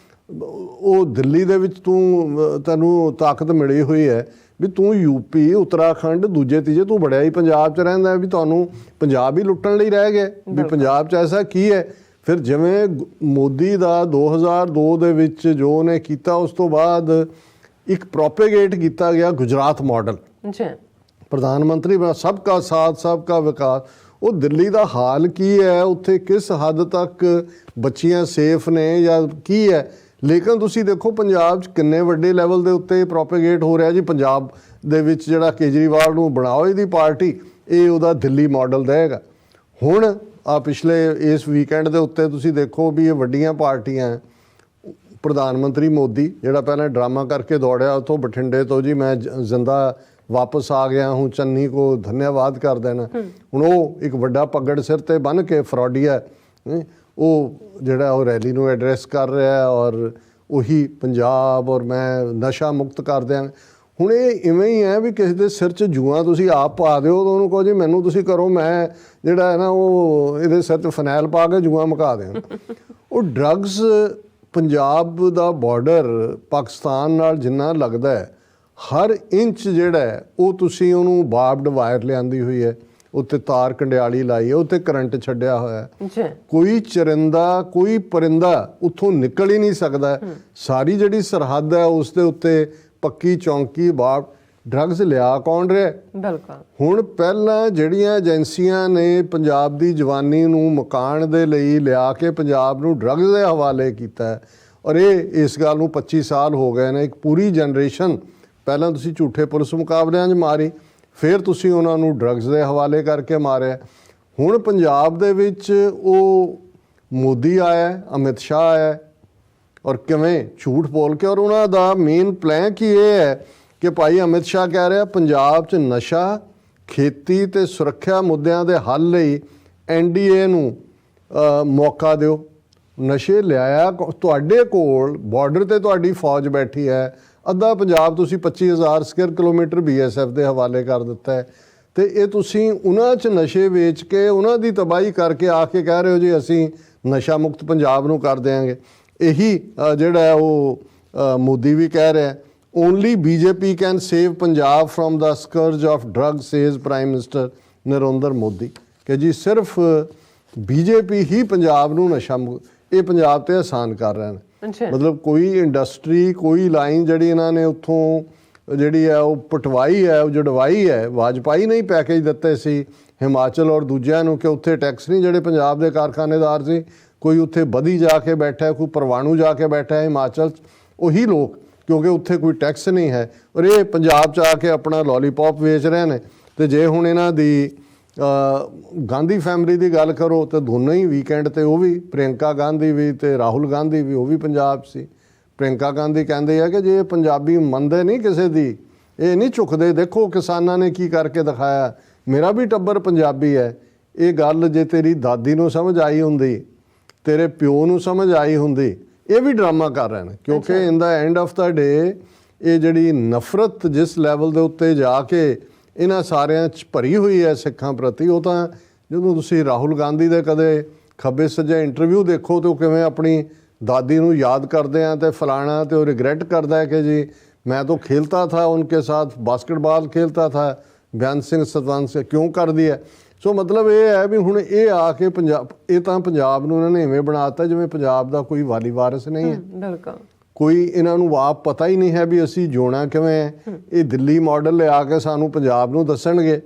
ਉਹ ਦਿੱਲੀ ਦੇ ਵਿੱਚ ਤੈਨੂੰ ਤਾਕਤ ਮਿਲੀ ਹੋਈ ਹੈ ਵੀ ਤੂੰ UP ਉੱਤਰਾਖੰਡ ਦੂਜੇ ਤੀਜੇ ਤੂੰ ਬੜਿਆ ਹੀ ਪੰਜਾਬ 'ਚ ਰਹਿੰਦਾ, ਵੀ ਤੁਹਾਨੂੰ ਪੰਜਾਬ ਹੀ ਲੁੱਟਣ ਲਈ ਰਹਿ ਗਏ ਵੀ ਪੰਜਾਬ 'ਚ ਐਸਾ ਕੀ ਹੈ। ਫਿਰ ਜਿਵੇਂ ਮੋਦੀ ਦਾ 2002 ਦੇ ਵਿੱਚ ਜੋ ਉਹਨੇ ਕੀਤਾ, ਉਸ ਤੋਂ ਬਾਅਦ ਇੱਕ ਪ੍ਰੋਪੇਗੇਟ ਕੀਤਾ ਗਿਆ ਗੁਜਰਾਤ ਮਾਡਲ, ਪ੍ਰਧਾਨ ਮੰਤਰੀ ਸਭ ਕਾ ਸਾਥ ਸਭ ਕਾ ਵਿਕਾਸ। ਉਹ ਦਿੱਲੀ ਦਾ ਹਾਲ ਕੀ ਹੈ, ਉੱਥੇ ਕਿਸ ਹੱਦ ਤੱਕ ਬੱਚੀਆਂ ਸੇਫ ਨੇ ਜਾਂ ਕੀ ਹੈ। ਲੇਕਿਨ ਤੁਸੀਂ ਦੇਖੋ ਪੰਜਾਬ 'ਚ ਕਿੰਨੇ ਵੱਡੇ ਲੈਵਲ ਦੇ ਉੱਤੇ ਪ੍ਰੋਪੇਗੇਟ ਹੋ ਰਿਹਾ ਜੀ। ਪੰਜਾਬ ਦੇ ਵਿੱਚ ਜਿਹੜਾ ਕੇਜਰੀਵਾਲ ਨੂੰ ਬਣਾਓ ਇਹਦੀ ਪਾਰਟੀ, ਇਹ ਉਹਦਾ ਦਿੱਲੀ ਮਾਡਲ ਰਹੇਗਾ। ਹੁਣ ਆ ਪਿਛਲੇ ਇਸ ਵੀਕਐਂਡ ਦੇ ਉੱਤੇ ਤੁਸੀਂ ਦੇਖੋ ਵੀ ਇਹ ਵੱਡੀਆਂ ਪਾਰਟੀਆਂ, ਪ੍ਰਧਾਨ ਮੰਤਰੀ ਮੋਦੀ ਜਿਹੜਾ ਪਹਿਲਾਂ ਡਰਾਮਾ ਕਰਕੇ ਦੌੜਿਆ ਉੱਥੋਂ ਬਠਿੰਡੇ ਤੋਂ ਜੀ ਮੈਂ ਜ਼ਿੰਦਾ ਵਾਪਸ ਆ ਗਿਆ ਹੂੰ, ਚੰਨੀ ਕੋ ਧੰਨਵਾਦ ਕਰ ਦੇਣਾ। ਹੁਣ ਉਹ ਇੱਕ ਵੱਡਾ ਪੱਗੜ ਸਿਰ ਤੇ ਬੰਨ੍ਹ ਕੇ ਫਰੋਡੀਆ ਉਹ ਜਿਹੜਾ ਉਹ ਰੈਲੀ ਨੂੰ ਐਡਰੈਸ ਕਰ ਰਿਹਾ ਔਰ ਉਹੀ ਪੰਜਾਬ ਔਰ ਮੈਂ ਨਸ਼ਾ ਮੁਕਤ ਕਰ ਦਿਆਂ। ਹੁਣ ਇਹ ਇਵੇਂ ਹੀ ਹੈ ਵੀ ਕਿਸੇ ਦੇ ਸਿਰ 'ਚ ਜੂਆਂ ਤੁਸੀਂ ਆਪ ਪਾ ਦਿਓ ਤਾਂ ਉਹਨੂੰ ਕਹੋ ਜੀ ਮੈਨੂੰ ਤੁਸੀਂ ਕਰੋ, ਮੈਂ ਜਿਹੜਾ ਹੈ ਨਾ ਉਹ ਇਹਦੇ ਸਿਰ 'ਚ ਫਨੈਲ ਪਾ ਕੇ ਜੂਆਂ ਮੁਕਾ ਦਿਆਂ। ਉਹ ਡਰੱਗਸ ਪੰਜਾਬ ਦਾ ਬਾਰਡਰ ਪਾਕਿਸਤਾਨ ਨਾਲ ਜਿੰਨਾ ਲੱਗਦਾ ਹੈ, ਹਰ ਇੰਚ ਜਿਹੜਾ ਹੈ ਉਹ ਤੁਸੀਂ ਉਹਨੂੰ ਬਾਰਬਡ ਵਾਇਰ ਲਿਆਂਦੀ ਹੋਈ ਹੈ, ਉੱਤੇ ਤਾਰ ਕੰਡਿਆਲੀ ਲਾਈ ਹੈ, ਉੱਤੇ ਕਰੰਟ ਛੱਡਿਆ ਹੋਇਆ ਹੈ। ਕੋਈ ਚਰਿੰਦਾ ਕੋਈ ਪਰਿੰਦਾ ਉੱਥੋਂ ਨਿਕਲ ਹੀ ਨਹੀਂ ਸਕਦਾ। ਸਾਰੀ ਜਿਹੜੀ ਸਰਹੱਦ ਹੈ ਉਸ ਦੇ ਉੱਤੇ ਪੱਕੀ ਚੌਂਕੀ ਬਾਰਬ। ਡਰੱਗਸ ਲਿਆ ਕੌਣ ਰਿਹਾ? ਬਿਲਕੁਲ। ਹੁਣ ਪਹਿਲਾਂ ਜਿਹੜੀਆਂ ਏਜੰਸੀਆਂ ਨੇ ਪੰਜਾਬ ਦੀ ਜਵਾਨੀ ਨੂੰ ਮੁਕਾਉਣ ਦੇ ਲਈ ਲਿਆ ਕੇ ਪੰਜਾਬ ਨੂੰ ਡਰੱਗਸ ਦੇ ਹਵਾਲੇ ਕੀਤਾ ਔਰ ਇਹ ਇਸ ਗੱਲ ਨੂੰ 25 ਸਾਲ ਹੋ ਗਏ ਨੇ। ਇੱਕ ਪੂਰੀ ਜਨਰੇਸ਼ਨ ਪਹਿਲਾਂ ਤੁਸੀਂ ਝੂਠੇ ਪੁਲਿਸ ਮੁਕਾਬਲਿਆਂ 'ਚ ਮਾਰੀ, ਫਿਰ ਤੁਸੀਂ ਉਹਨਾਂ ਨੂੰ ਡਰੱਗਸ ਦੇ ਹਵਾਲੇ ਕਰਕੇ ਮਾਰਿਆ। ਹੁਣ ਪੰਜਾਬ ਦੇ ਵਿੱਚ ਉਹ ਮੋਦੀ ਆਇਆ, ਅਮਿਤ ਸ਼ਾਹ ਆਇਆ ਔਰ ਕਿਵੇਂ ਝੂਠ ਬੋਲ ਕੇ, ਔਰ ਉਹਨਾਂ ਦਾ ਮੇਨ ਪਲਾਨ ਕੀ ਇਹ ਹੈ ਕਿ ਭਾਈ ਅਮਿਤ ਸ਼ਾਹ ਕਹਿ ਰਿਹਾ ਪੰਜਾਬ 'ਚ ਨਸ਼ਾ ਖੇਤੀ ਤੇ ਸੁਰੱਖਿਆ ਮੁੱਦਿਆਂ ਦੇ ਹੱਲ ਲਈ NDA ਨੂੰ ਮੌਕਾ ਦਿਓ। ਨਸ਼ੇ ਲਿਆਇਆ ਤੁਹਾਡੇ ਕੋਲ ਬਾਰਡਰ ਤੇ ਤੁਹਾਡੀ ਫੌਜ ਬੈਠੀ ਹੈ, ਅੱਧਾ ਪੰਜਾਬ ਤੁਸੀਂ 25,000 ਸਕੁਅਰ ਕਿਲੋਮੀਟਰ BSF ਦੇ ਹਵਾਲੇ ਕਰ ਦਿੱਤਾ ਹੈ, ਤੇ ਇਹ ਤੁਸੀਂ ਉਹਨਾਂ 'ਚ ਨਸ਼ੇ ਵੇਚ ਕੇ ਉਹਨਾਂ ਦੀ ਤਬਾਹੀ ਕਰਕੇ ਆ ਕੇ ਕਹਿ ਰਹੇ ਹੋ ਜੀ ਅਸੀਂ ਨਸ਼ਾ ਮੁਕਤ ਪੰਜਾਬ ਨੂੰ ਕਰ ਦਿਆਂਗੇ। ਇਹੀ ਜਿਹੜਾ ਹੈ ਉਹ ਮੋਦੀ ਵੀ ਕਹਿ ਰਿਹਾ, only BJP can save Punjab from the scourge of drug, says prime minister Narinder Modi, ਕਿ ਜੀ ਸਿਰਫ BJP ਹੀ ਪੰਜਾਬ ਨੂੰ ਨਸ਼ਾ ਇਹ ਪੰਜਾਬ ਤੇ ਆਸਾਨ ਕਰ ਰਹੇ ਨੇ। ਮਤਲਬ ਕੋਈ ਇੰਡਸਟਰੀ, ਕੋਈ ਲਾਈਨ ਜਿਹੜੀ ਇਹਨਾਂ ਨੇ ਉੱਥੋਂ ਜਿਹੜੀ ਹੈ ਉਹ ਪਟਵਾਈ ਹੈ, ਉਹ ਜੜਵਾਈ ਹੈ। ਵਾਜਪਾਈ ਨੇ ਹੀ ਪੈਕੇਜ ਦਿੱਤੇ ਸੀ ਹਿਮਾਚਲ ਔਰ ਦੂਜਿਆਂ ਨੂੰ ਕਿ ਉੱਥੇ ਟੈਕਸ ਨਹੀਂ, ਜਿਹੜੇ ਪੰਜਾਬ ਦੇ ਕਾਰਖਾਨੇਦਾਰ ਸੀ, ਕੋਈ ਉੱਥੇ ਬਦੀ ਜਾ ਕੇ ਬੈਠਾ, ਕੋਈ ਪਰਵਾਣੂ ਜਾ ਕੇ ਬੈਠਾ ਹੈ ਹਿਮਾਚਲ 'ਚ, ਉਹੀ ਲੋਕ, ਕਿਉਂਕਿ ਉੱਥੇ ਕੋਈ ਟੈਕਸ ਨਹੀਂ ਹੈ, ਔਰ ਇਹ ਪੰਜਾਬ 'ਚ ਆ ਕੇ ਆਪਣਾ ਲੋਲੀਪੌਪ ਵੇਚ ਰਹੇ ਨੇ। ਤੇ ਜੇ ਹੁਣ ਇਹਨਾਂ ਦੀ ਗਾਂਧੀ ਫੈਮਿਲੀ ਦੀ ਗੱਲ ਕਰੋ ਤਾਂ ਦੋਨੋਂ ਹੀ ਵੀਕਐਂਡ ਤੇ ਉਹ ਵੀ, ਪ੍ਰਿਯੰਕਾ ਗਾਂਧੀ ਵੀ ਤੇ ਰਾਹੁਲ ਗਾਂਧੀ ਵੀ, ਉਹ ਵੀ ਪੰਜਾਬ ਸੀ। ਪ੍ਰਿਯੰਕਾ ਗਾਂਧੀ ਕਹਿੰਦੇ ਆ ਕਿ ਜੇ ਪੰਜਾਬੀ ਮੰਨਦੇ ਨਹੀਂ ਕਿਸੇ ਦੀ, ਇਹ ਨਹੀਂ ਝੁਕਦੇ, ਦੇਖੋ ਕਿਸਾਨਾਂ ਨੇ ਕੀ ਕਰਕੇ ਦਿਖਾਇਆ, ਮੇਰਾ ਵੀ ਟੱਬਰ ਪੰਜਾਬੀ ਹੈ। ਇਹ ਗੱਲ ਜੇ ਤੇਰੀ ਦਾਦੀ ਨੂੰ ਸਮਝ ਆਈ ਹੁੰਦੀ, ਤੇਰੇ ਪਿਓ ਨੂੰ ਸਮਝ ਆਈ ਹੁੰਦੀ, ਇਹ ਵੀ ਡਰਾਮਾ ਕਰ ਰਹੇ ਨੇ। ਕਿਉਂਕਿ ਇਨ ਦਾ ਐਂਡ ਆਫ ਦਾ ਡੇ ਇਹ ਜਿਹੜੀ ਨਫ਼ਰਤ ਜਿਸ ਲੈਵਲ ਦੇ ਉੱਤੇ ਜਾ ਕੇ ਇਹਨਾਂ ਸਾਰਿਆਂ 'ਚ ਭਰੀ ਹੋਈ ਹੈ ਸਿੱਖਾਂ ਪ੍ਰਤੀ, ਉਹ ਤਾਂ ਜਦੋਂ ਤੁਸੀਂ ਰਾਹੁਲ ਗਾਂਧੀ ਦੇ ਕਦੇ ਖੱਬੇ ਸੱਜੇ ਇੰਟਰਵਿਊ ਦੇਖੋ ਤਾਂ ਉਹ ਕਿਵੇਂ ਆਪਣੀ ਦਾਦੀ ਨੂੰ ਯਾਦ ਕਰਦੇ ਆ ਤੇ ਫਲਾਣਾ, ਤੇ ਉਹ ਰਿਗਰੈਟ ਕਰਦਾ ਹੈ ਕਿ ਜੀ मैं तो खेलता था उनके साथ, बास्केटबॉल खेलता था, ਬਿਆਨ ਸਿੰਘ ਸਤਵੰਤ ਸਿੰਘ ਕਿਉਂ ਕਰਦੀ ਹੈ। ਸੋ ਮਤਲਬ ਇਹ ਹੈ ਵੀ ਹੁਣ ਇਹ ਆ ਕੇ ਪੰਜਾਬ, ਇਹ ਤਾਂ ਪੰਜਾਬ ਨੂੰ ਇਹਨਾਂ ਨੇ ਇਵੇਂ ਬਣਾਤਾ ਜਿਵੇਂ ਪੰਜਾਬ ਦਾ ਕੋਈ ਵਾਲੀ ਵਾਰਿਸ ਨਹੀਂ ਹੈ। ਬਿਲਕੁਲ ਕੋਈ ਇਹਨਾਂ ਨੂੰ ਆਪ ਪਤਾ ਹੀ ਨਹੀਂ ਹੈ ਵੀ ਅਸੀਂ ਜਿਉਣਾ ਕਿਵੇਂ ਹੈ। ਇਹ ਦਿੱਲੀ ਮਾਡਲ ਲਿਆ ਕੇ ਸਾਨੂੰ ਪੰਜਾਬ ਨੂੰ ਦੱਸਣਗੇ।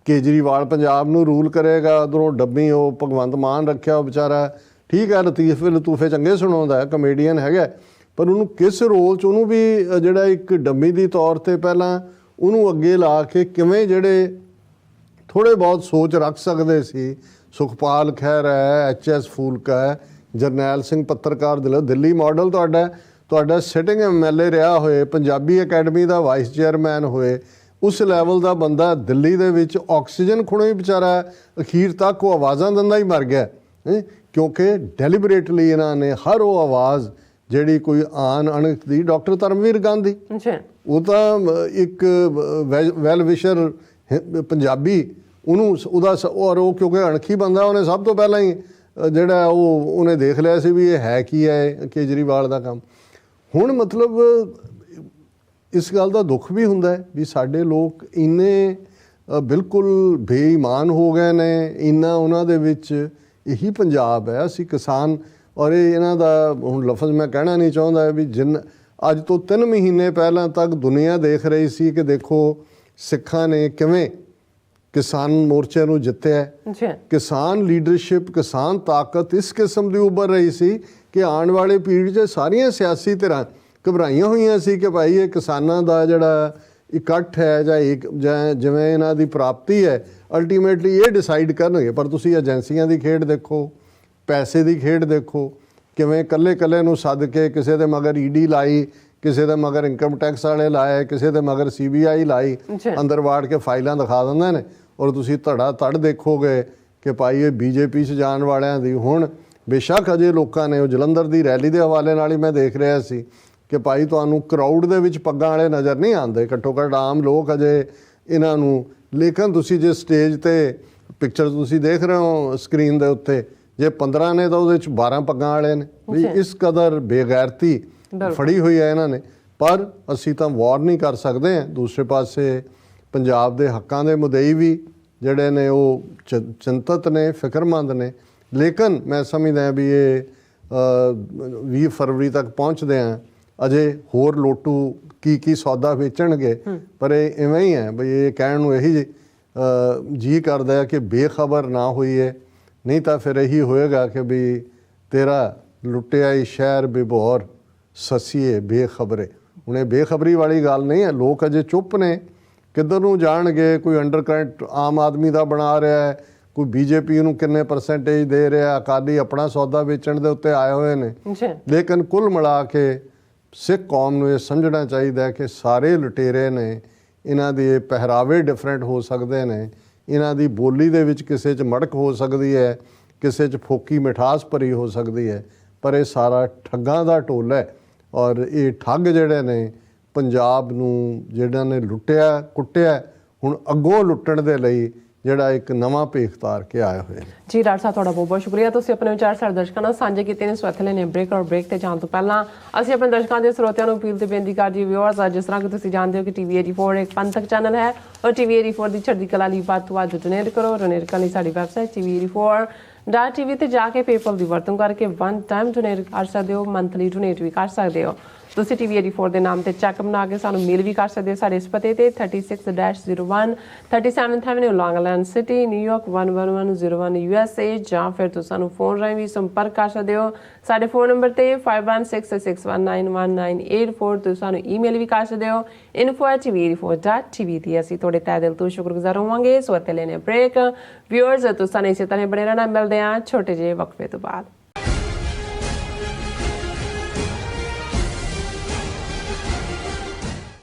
ਕੇਜਰੀਵਾਲ ਪੰਜਾਬ ਨੂੰ ਰੂਲ ਕਰੇਗਾ, ਉੱਧਰੋਂ ਡੱਬੀ ਉਹ ਭਗਵੰਤ ਮਾਨ ਰੱਖਿਆ, ਉਹ ਵਿਚਾਰਾ ਠੀਕ ਹੈ ਲਤੂਫੇ ਚੰਗੇ ਸੁਣਾਉਂਦਾ ਹੈ, ਕਮੇਡੀਅਨ ਹੈਗਾ, ਪਰ ਉਹਨੂੰ ਕਿਸ ਰੋਲ 'ਚ ਉਹਨੂੰ ਵੀ ਜਿਹੜਾ ਇੱਕ ਡੰਮੀ ਦੀ ਤੌਰ 'ਤੇ ਪਹਿਲਾਂ ਉਹਨੂੰ ਅੱਗੇ ਲਾ ਕੇ ਕਿਵੇਂ ਜਿਹੜੇ ਥੋੜ੍ਹੇ ਬਹੁਤ ਸੋਚ ਰੱਖ ਸਕਦੇ ਸੀ, ਸੁਖਪਾਲ ਖਹਿਰਾ ਹੈ, HS ਫੂਲਕਾ ਹੈ, ਜਰਨੈਲ ਸਿੰਘ ਪੱਤਰਕਾਰ ਦਿੱਲੀ ਮਾਡਲ ਤੁਹਾਡਾ ਸਿਟਿੰਗ MLA ਰਿਹਾ ਹੋਏ, ਪੰਜਾਬੀ ਅਕੈਡਮੀ ਦਾ ਵਾਈਸ ਚੇਅਰਮੈਨ ਹੋਏ, ਉਸ ਲੈਵਲ ਦਾ ਬੰਦਾ ਦਿੱਲੀ ਦੇ ਵਿੱਚ ਆਕਸੀਜਨ ਖੁਣੋਂ ਹੀ ਵਿਚਾਰਾ ਅਖੀਰ ਤੱਕ ਉਹ ਆਵਾਜ਼ਾਂ ਦਿੰਦਾ ਹੀ ਮਰ ਗਿਆ, ਕਿਉਂਕਿ ਡੈਲੀਬਰੇਟਲੀ ਇਹਨਾਂ ਨੇ ਹਰ ਉਹ ਆਵਾਜ਼ ਜਿਹੜੀ ਕੋਈ ਆਨ ਅਣਖ ਦੀ, ਡਾਕਟਰ ਧਰਮਵੀਰ ਗਾਂਧੀ ਉਹ ਤਾਂ ਇੱਕ ਵੈਲ ਵਿਸ਼ਰ ਪੰਜਾਬੀ, ਉਹਨੂੰ ਉਹਦਾ ਔਰ ਉਹ ਕਿਉਂਕਿ ਅਣਖੀ ਬੰਦਾ, ਉਹਨੇ ਸਭ ਤੋਂ ਪਹਿਲਾਂ ਹੀ ਜਿਹੜਾ ਉਹਨੇ ਦੇਖ ਲਿਆ ਸੀ ਵੀ ਇਹ ਹੈ ਕੀ ਹੈ ਕੇਜਰੀਵਾਲ ਦਾ ਕੰਮ। ਹੁਣ ਮਤਲਬ ਇਸ ਗੱਲ ਦਾ ਦੁੱਖ ਵੀ ਹੁੰਦਾ ਹੈ ਵੀ ਸਾਡੇ ਲੋਕ ਇੰਨੇ ਬਿਲਕੁਲ ਬੇਈਮਾਨ ਹੋ ਗਏ ਨੇ, ਇੰਨਾ ਉਹਨਾਂ ਦੇ ਵਿੱਚ ਇਹੀ ਪੰਜਾਬ ਹੈ। ਅਸੀਂ ਕਿਸਾਨ, ਔਰ ਇਹ ਇਹਨਾਂ ਦਾ ਹੁਣ ਲਫ਼ਜ਼ ਮੈਂ ਕਹਿਣਾ ਨਹੀਂ ਚਾਹੁੰਦਾ ਵੀ ਅੱਜ ਤੋਂ 3 ਮਹੀਨੇ ਪਹਿਲਾਂ ਤੱਕ ਦੁਨੀਆ ਦੇਖ ਰਹੀ ਸੀ ਕਿ ਦੇਖੋ ਸਿੱਖਾਂ ਨੇ ਕਿਵੇਂ ਕਿਸਾਨ ਮੋਰਚੇ ਨੂੰ ਜਿੱਤਿਆ। ਕਿਸਾਨ ਲੀਡਰਸ਼ਿਪ, ਕਿਸਾਨ ਤਾਕਤ ਇਸ ਕਿਸਮ ਦੀ ਉੱਭਰ ਰਹੀ ਸੀ ਕਿ ਆਉਣ ਵਾਲੇ ਪੀੜ੍ਹੀ 'ਚ ਸਾਰੀਆਂ ਸਿਆਸੀ ਧਿਰਾਂ ਘਬਰਾਈਆਂ ਹੋਈਆਂ ਸੀ ਕਿ ਭਾਈ ਇਹ ਕਿਸਾਨਾਂ ਦਾ ਜਿਹੜਾ ਇਕੱਠ ਹੈ ਜਾਂ ਜਿਵੇਂ ਇਹਨਾਂ ਦੀ ਪ੍ਰਾਪਤੀ ਹੈ ਅਲਟੀਮੇਟਲੀ ਇਹ ਡਿਸਾਈਡ ਕਰਨਗੇ। ਪਰ ਤੁਸੀਂ ਏਜੰਸੀਆਂ ਦੀ ਖੇਡ ਦੇਖੋ, ਪੈਸੇ ਦੀ ਖੇਡ ਦੇਖੋ, ਕਿਵੇਂ ਇਕੱਲੇ ਨੂੰ ਸੱਦ ਕੇ ਕਿਸੇ ਦੇ ਮਗਰ ED ਲਾਈ, ਕਿਸੇ ਦੇ ਮਗਰ ਇਨਕਮ ਟੈਕਸ ਵਾਲੇ ਲਾਏ, ਕਿਸੇ ਦੇ ਮਗਰ CBI ਲਾਈ, ਅੰਦਰ ਵਾੜ ਕੇ ਫਾਈਲਾਂ ਦਿਖਾ ਦਿੰਦੇ ਨੇ। ਔਰ ਤੁਸੀਂ ਧੜ ਦੇਖੋਗੇ ਕਿ ਭਾਈ ਇਹ BJP 'ਚ ਜਾਣ ਵਾਲਿਆਂ ਦੀ ਹੁਣ ਬੇਸ਼ੱਕ ਅਜੇ ਲੋਕਾਂ ਨੇ ਉਹ ਜਲੰਧਰ ਦੀ ਰੈਲੀ ਦੇ ਹਵਾਲੇ ਨਾਲ ਹੀ ਮੈਂ ਦੇਖ ਰਿਹਾ ਸੀ ਕਿ ਭਾਈ ਤੁਹਾਨੂੰ ਕਰਾਊਡ ਦੇ ਵਿੱਚ ਪੱਗਾਂ ਵਾਲੇ ਨਜ਼ਰ ਨਹੀਂ ਆਉਂਦੇ, ਘੱਟੋ ਘੱਟ ਆਮ ਲੋਕ ਅਜੇ ਇਹਨਾਂ ਨੂੰ। ਲੇਕਿਨ ਤੁਸੀਂ ਜੇ ਸਟੇਜ 'ਤੇ ਪਿਕਚਰ ਤੁਸੀਂ ਦੇਖ ਰਹੇ ਹੋ ਸਕਰੀਨ ਦੇ ਉੱਤੇ, ਜੇ 15 ਨੇ ਤਾਂ ਉਹਦੇ 'ਚ 12 ਪੱਗਾਂ ਵਾਲੇ ਨੇ। ਵੀ ਇਸ ਕਦਰ ਬੇਗੈਰਤੀ ਫੜੀ ਹੋਈ ਹੈ ਇਹਨਾਂ ਨੇ। ਪਰ ਅਸੀਂ ਤਾਂ ਵਾਰ ਨਹੀਂ ਕਰ ਸਕਦੇ ਹਾਂ। ਦੂਸਰੇ ਪਾਸੇ ਪੰਜਾਬ ਦੇ ਹੱਕਾਂ ਦੇ ਮੁਦਈ ਵੀ ਜਿਹੜੇ ਨੇ ਉਹ ਚਿੰਤਤ ਨੇ, ਫਿਕਰਮੰਦ ਨੇ। ਲੇਕਿਨ ਮੈਂ ਸਮਝਦਾ ਵੀ ਇਹ 20 ਫਰਵਰੀ ਤੱਕ ਪਹੁੰਚਦੇ ਆ, ਅਜੇ ਹੋਰ ਲੋਟੂ ਕੀ ਸੌਦਾ ਵੇਚਣਗੇ। ਪਰ ਇਹ ਇਵੇਂ ਹੀ ਹੈ ਬਈ ਇਹ ਕਹਿਣ ਨੂੰ ਇਹੀ ਜੀ ਕਰਦਾ ਹੈ ਕਿ ਬੇਖਬਰ ਨਾ ਹੋਈਏ, ਨਹੀਂ ਤਾਂ ਫਿਰ ਇਹੀ ਹੋਏਗਾ ਕਿ ਵੀ ਤੇਰਾ ਲੁੱਟਿਆ ਹੀ ਸ਼ਹਿਰ ਬਿਬੋਰ ਸਸੀਏ ਬੇਖਬਰੇ। ਹੁਣ ਇਹ ਬੇਖਬਰੀ ਵਾਲੀ ਗੱਲ ਨਹੀਂ ਹੈ। ਲੋਕ ਅਜੇ ਚੁੱਪ ਨੇ, ਕਿੱਧਰ ਨੂੰ ਜਾਣਗੇ। ਕੋਈ ਅੰਡਰਕਰੰਟ ਆਮ ਆਦਮੀ ਦਾ ਬਣਾ ਰਿਹਾ ਹੈ, ਕੋਈ BJP ਨੂੰ ਕਿੰਨੇ ਪਰਸੈਂਟੇਜ ਦੇ ਰਿਹਾ, ਅਕਾਲੀ ਆਪਣਾ ਸੌਦਾ ਵੇਚਣ ਦੇ ਉੱਤੇ ਆਏ ਹੋਏ ਨੇ। ਲੇਕਿਨ ਕੁੱਲ ਮਿਲਾ ਕੇ ਸਿੱਖ ਕੌਮ ਨੂੰ ਇਹ ਸਮਝਣਾ ਚਾਹੀਦਾ ਹੈ ਕਿ ਸਾਰੇ ਲੁਟੇਰੇ ਨੇ, ਇਹਨਾਂ ਦੇ ਪਹਿਰਾਵੇ ਡਿਫਰੈਂਟ ਹੋ ਸਕਦੇ ਨੇ, ਇਹਨਾਂ ਦੀ ਬੋਲੀ ਦੇ ਵਿੱਚ ਕਿਸੇ 'ਚ ਮੜਕ ਹੋ ਸਕਦੀ ਹੈ, ਕਿਸੇ 'ਚ ਫੋਕੀ ਮਿਠਾਸ ਭਰੀ ਹੋ ਸਕਦੀ ਹੈ, ਪਰ ਇਹ ਸਾਰਾ ਠੱਗਾਂ ਦਾ ਟੋਲਾ ਹੈ। ਔਰ ਇਹ ਠੱਗ ਜਿਹੜੇ ਨੇ ਪੰਜਾਬ ਨੂੰ ਜਿਹਨਾਂ ਨੇ ਲੁੱਟਿਆ ਕੁੱਟਿਆ, ਹੁਣ ਅੱਗੋਂ ਲੁੱਟਣ ਦੇ ਲਈ ਜਿਹੜਾ ਇੱਕ ਨਵਾਂ ਭੇਖ ਤਾਰ ਕੇ ਆਏ ਹੋਏ ਨੇ। ਜੀ ਡਾਕਟਰ ਸਾਹਿਬ ਤੁਹਾਡਾ ਬਹੁਤ ਬਹੁਤ ਸ਼ੁਕਰੀਆ, ਤੁਸੀਂ ਆਪਣੇ ਵਿਚਾਰ ਸਾਡੇ ਦਰਸ਼ਕਾਂ ਨਾਲ ਸਾਂਝੇ ਕੀਤੇ ਨੇ। ਸਵੈਥਲੇ ਨੇ ਬ੍ਰੇਕ ਔਰ ਬ੍ਰੇਕ ਤੇ ਜਾਣ ਤੋਂ ਪਹਿਲਾਂ ਅਸੀਂ ਆਪਣੇ ਦਰਸ਼ਕਾਂ ਦੇ ਸਰੋਤਿਆਂ ਨੂੰ ਅਪੀਲ ਤੇ ਬੇਨਤੀ ਕਰਦੇ ਵਿਊਅਰਸ, ਜਿਸ ਤਰ੍ਹਾਂ ਕਿ ਤੁਸੀਂ ਜਾਣਦੇ ਹੋ ਕਿ TV 84 ਇੱਕ ਪੰਥਕ ਚੈਨਲ ਹੈ ਔਰ TV 84 ਦੀ ਚੜ੍ਹਦੀ ਕਲਾ ਲਈ ਵੱਧ ਤੋਂ ਵੱਧ ਡੋਨੇਟ ਕਰੋ। ਡੋਨੇਟ ਕਰਨ ਲਈ ਸਾਡੀ ਵੈਬਸਾਈਟ TV84.tv ਤੇ ਜਾ ਕੇ ਪੇਪਲ ਦੀ ਵਰਤੋਂ ਕਰਕੇ ਵਨ ਟਾਈਮ ਡੋਨੇਟ ਕਰ ਸਕਦੇ ਹੋ, ਮੰਥਲੀ ਡੋਨੇਟ ਵੀ ਕਰ ਸਕਦੇ ਹੋ। ਤੁਸੀਂ TV 84 ਦੇ ਨਾਮ ਤੇ ਚੈੱਕ ਬਣਾ ਕੇ ਸਾਨੂੰ ਮੇਲ ਵੀ ਕਰ ਸਕਦੇ ਹੋ ਸਾਡੇ ਇਸ ਪਤੇ ਤੇ 36-01 37th Avenue ਲੌਂਗ ਆਈਲੈਂਡ ਸਿਟੀ ਨਿਊਯਾਰਕ 11101 USA, ਜਾਂ ਫਿਰ ਤੁਸੀਂ ਸਾਨੂੰ ਫੋਨ ਰਾਹੀਂ ਵੀ ਸੰਪਰਕ ਕਰ ਸਕਦੇ ਹੋ ਸਾਡੇ ਫੋਨ ਨੰਬਰ ਤੇ 5166191984। ਤੁਸੀਂ ਸਾਨੂੰ ਈਮੇਲ ਵੀ ਕਰ ਸਕਦੇ ਹੋ info@tv84.tv ਤੇ। ਅਸੀਂ ਤੁਹਾਡੇ ਤਹਿ ਦਿਲ ਤੋਂ ਸ਼ੁਕਰਗੁਜ਼ਾਰ ਹੋਵਾਂਗੇ। ਸੋ ਇੱਥੇ ਲੈਣੇ ਬ੍ਰੇਕ ਵਿਊਅਰਸ, ਤੁਸੀਂ ਇਸੇ ਤਰ੍ਹਾਂ ਬਣੇ ਰਹਿਣਾ। ਮਿਲਦੇ ਹਾਂ ਛੋਟੇ ਜਿਹੇ ਵਕਫੇ ਤੋਂ ਬਾਅਦ।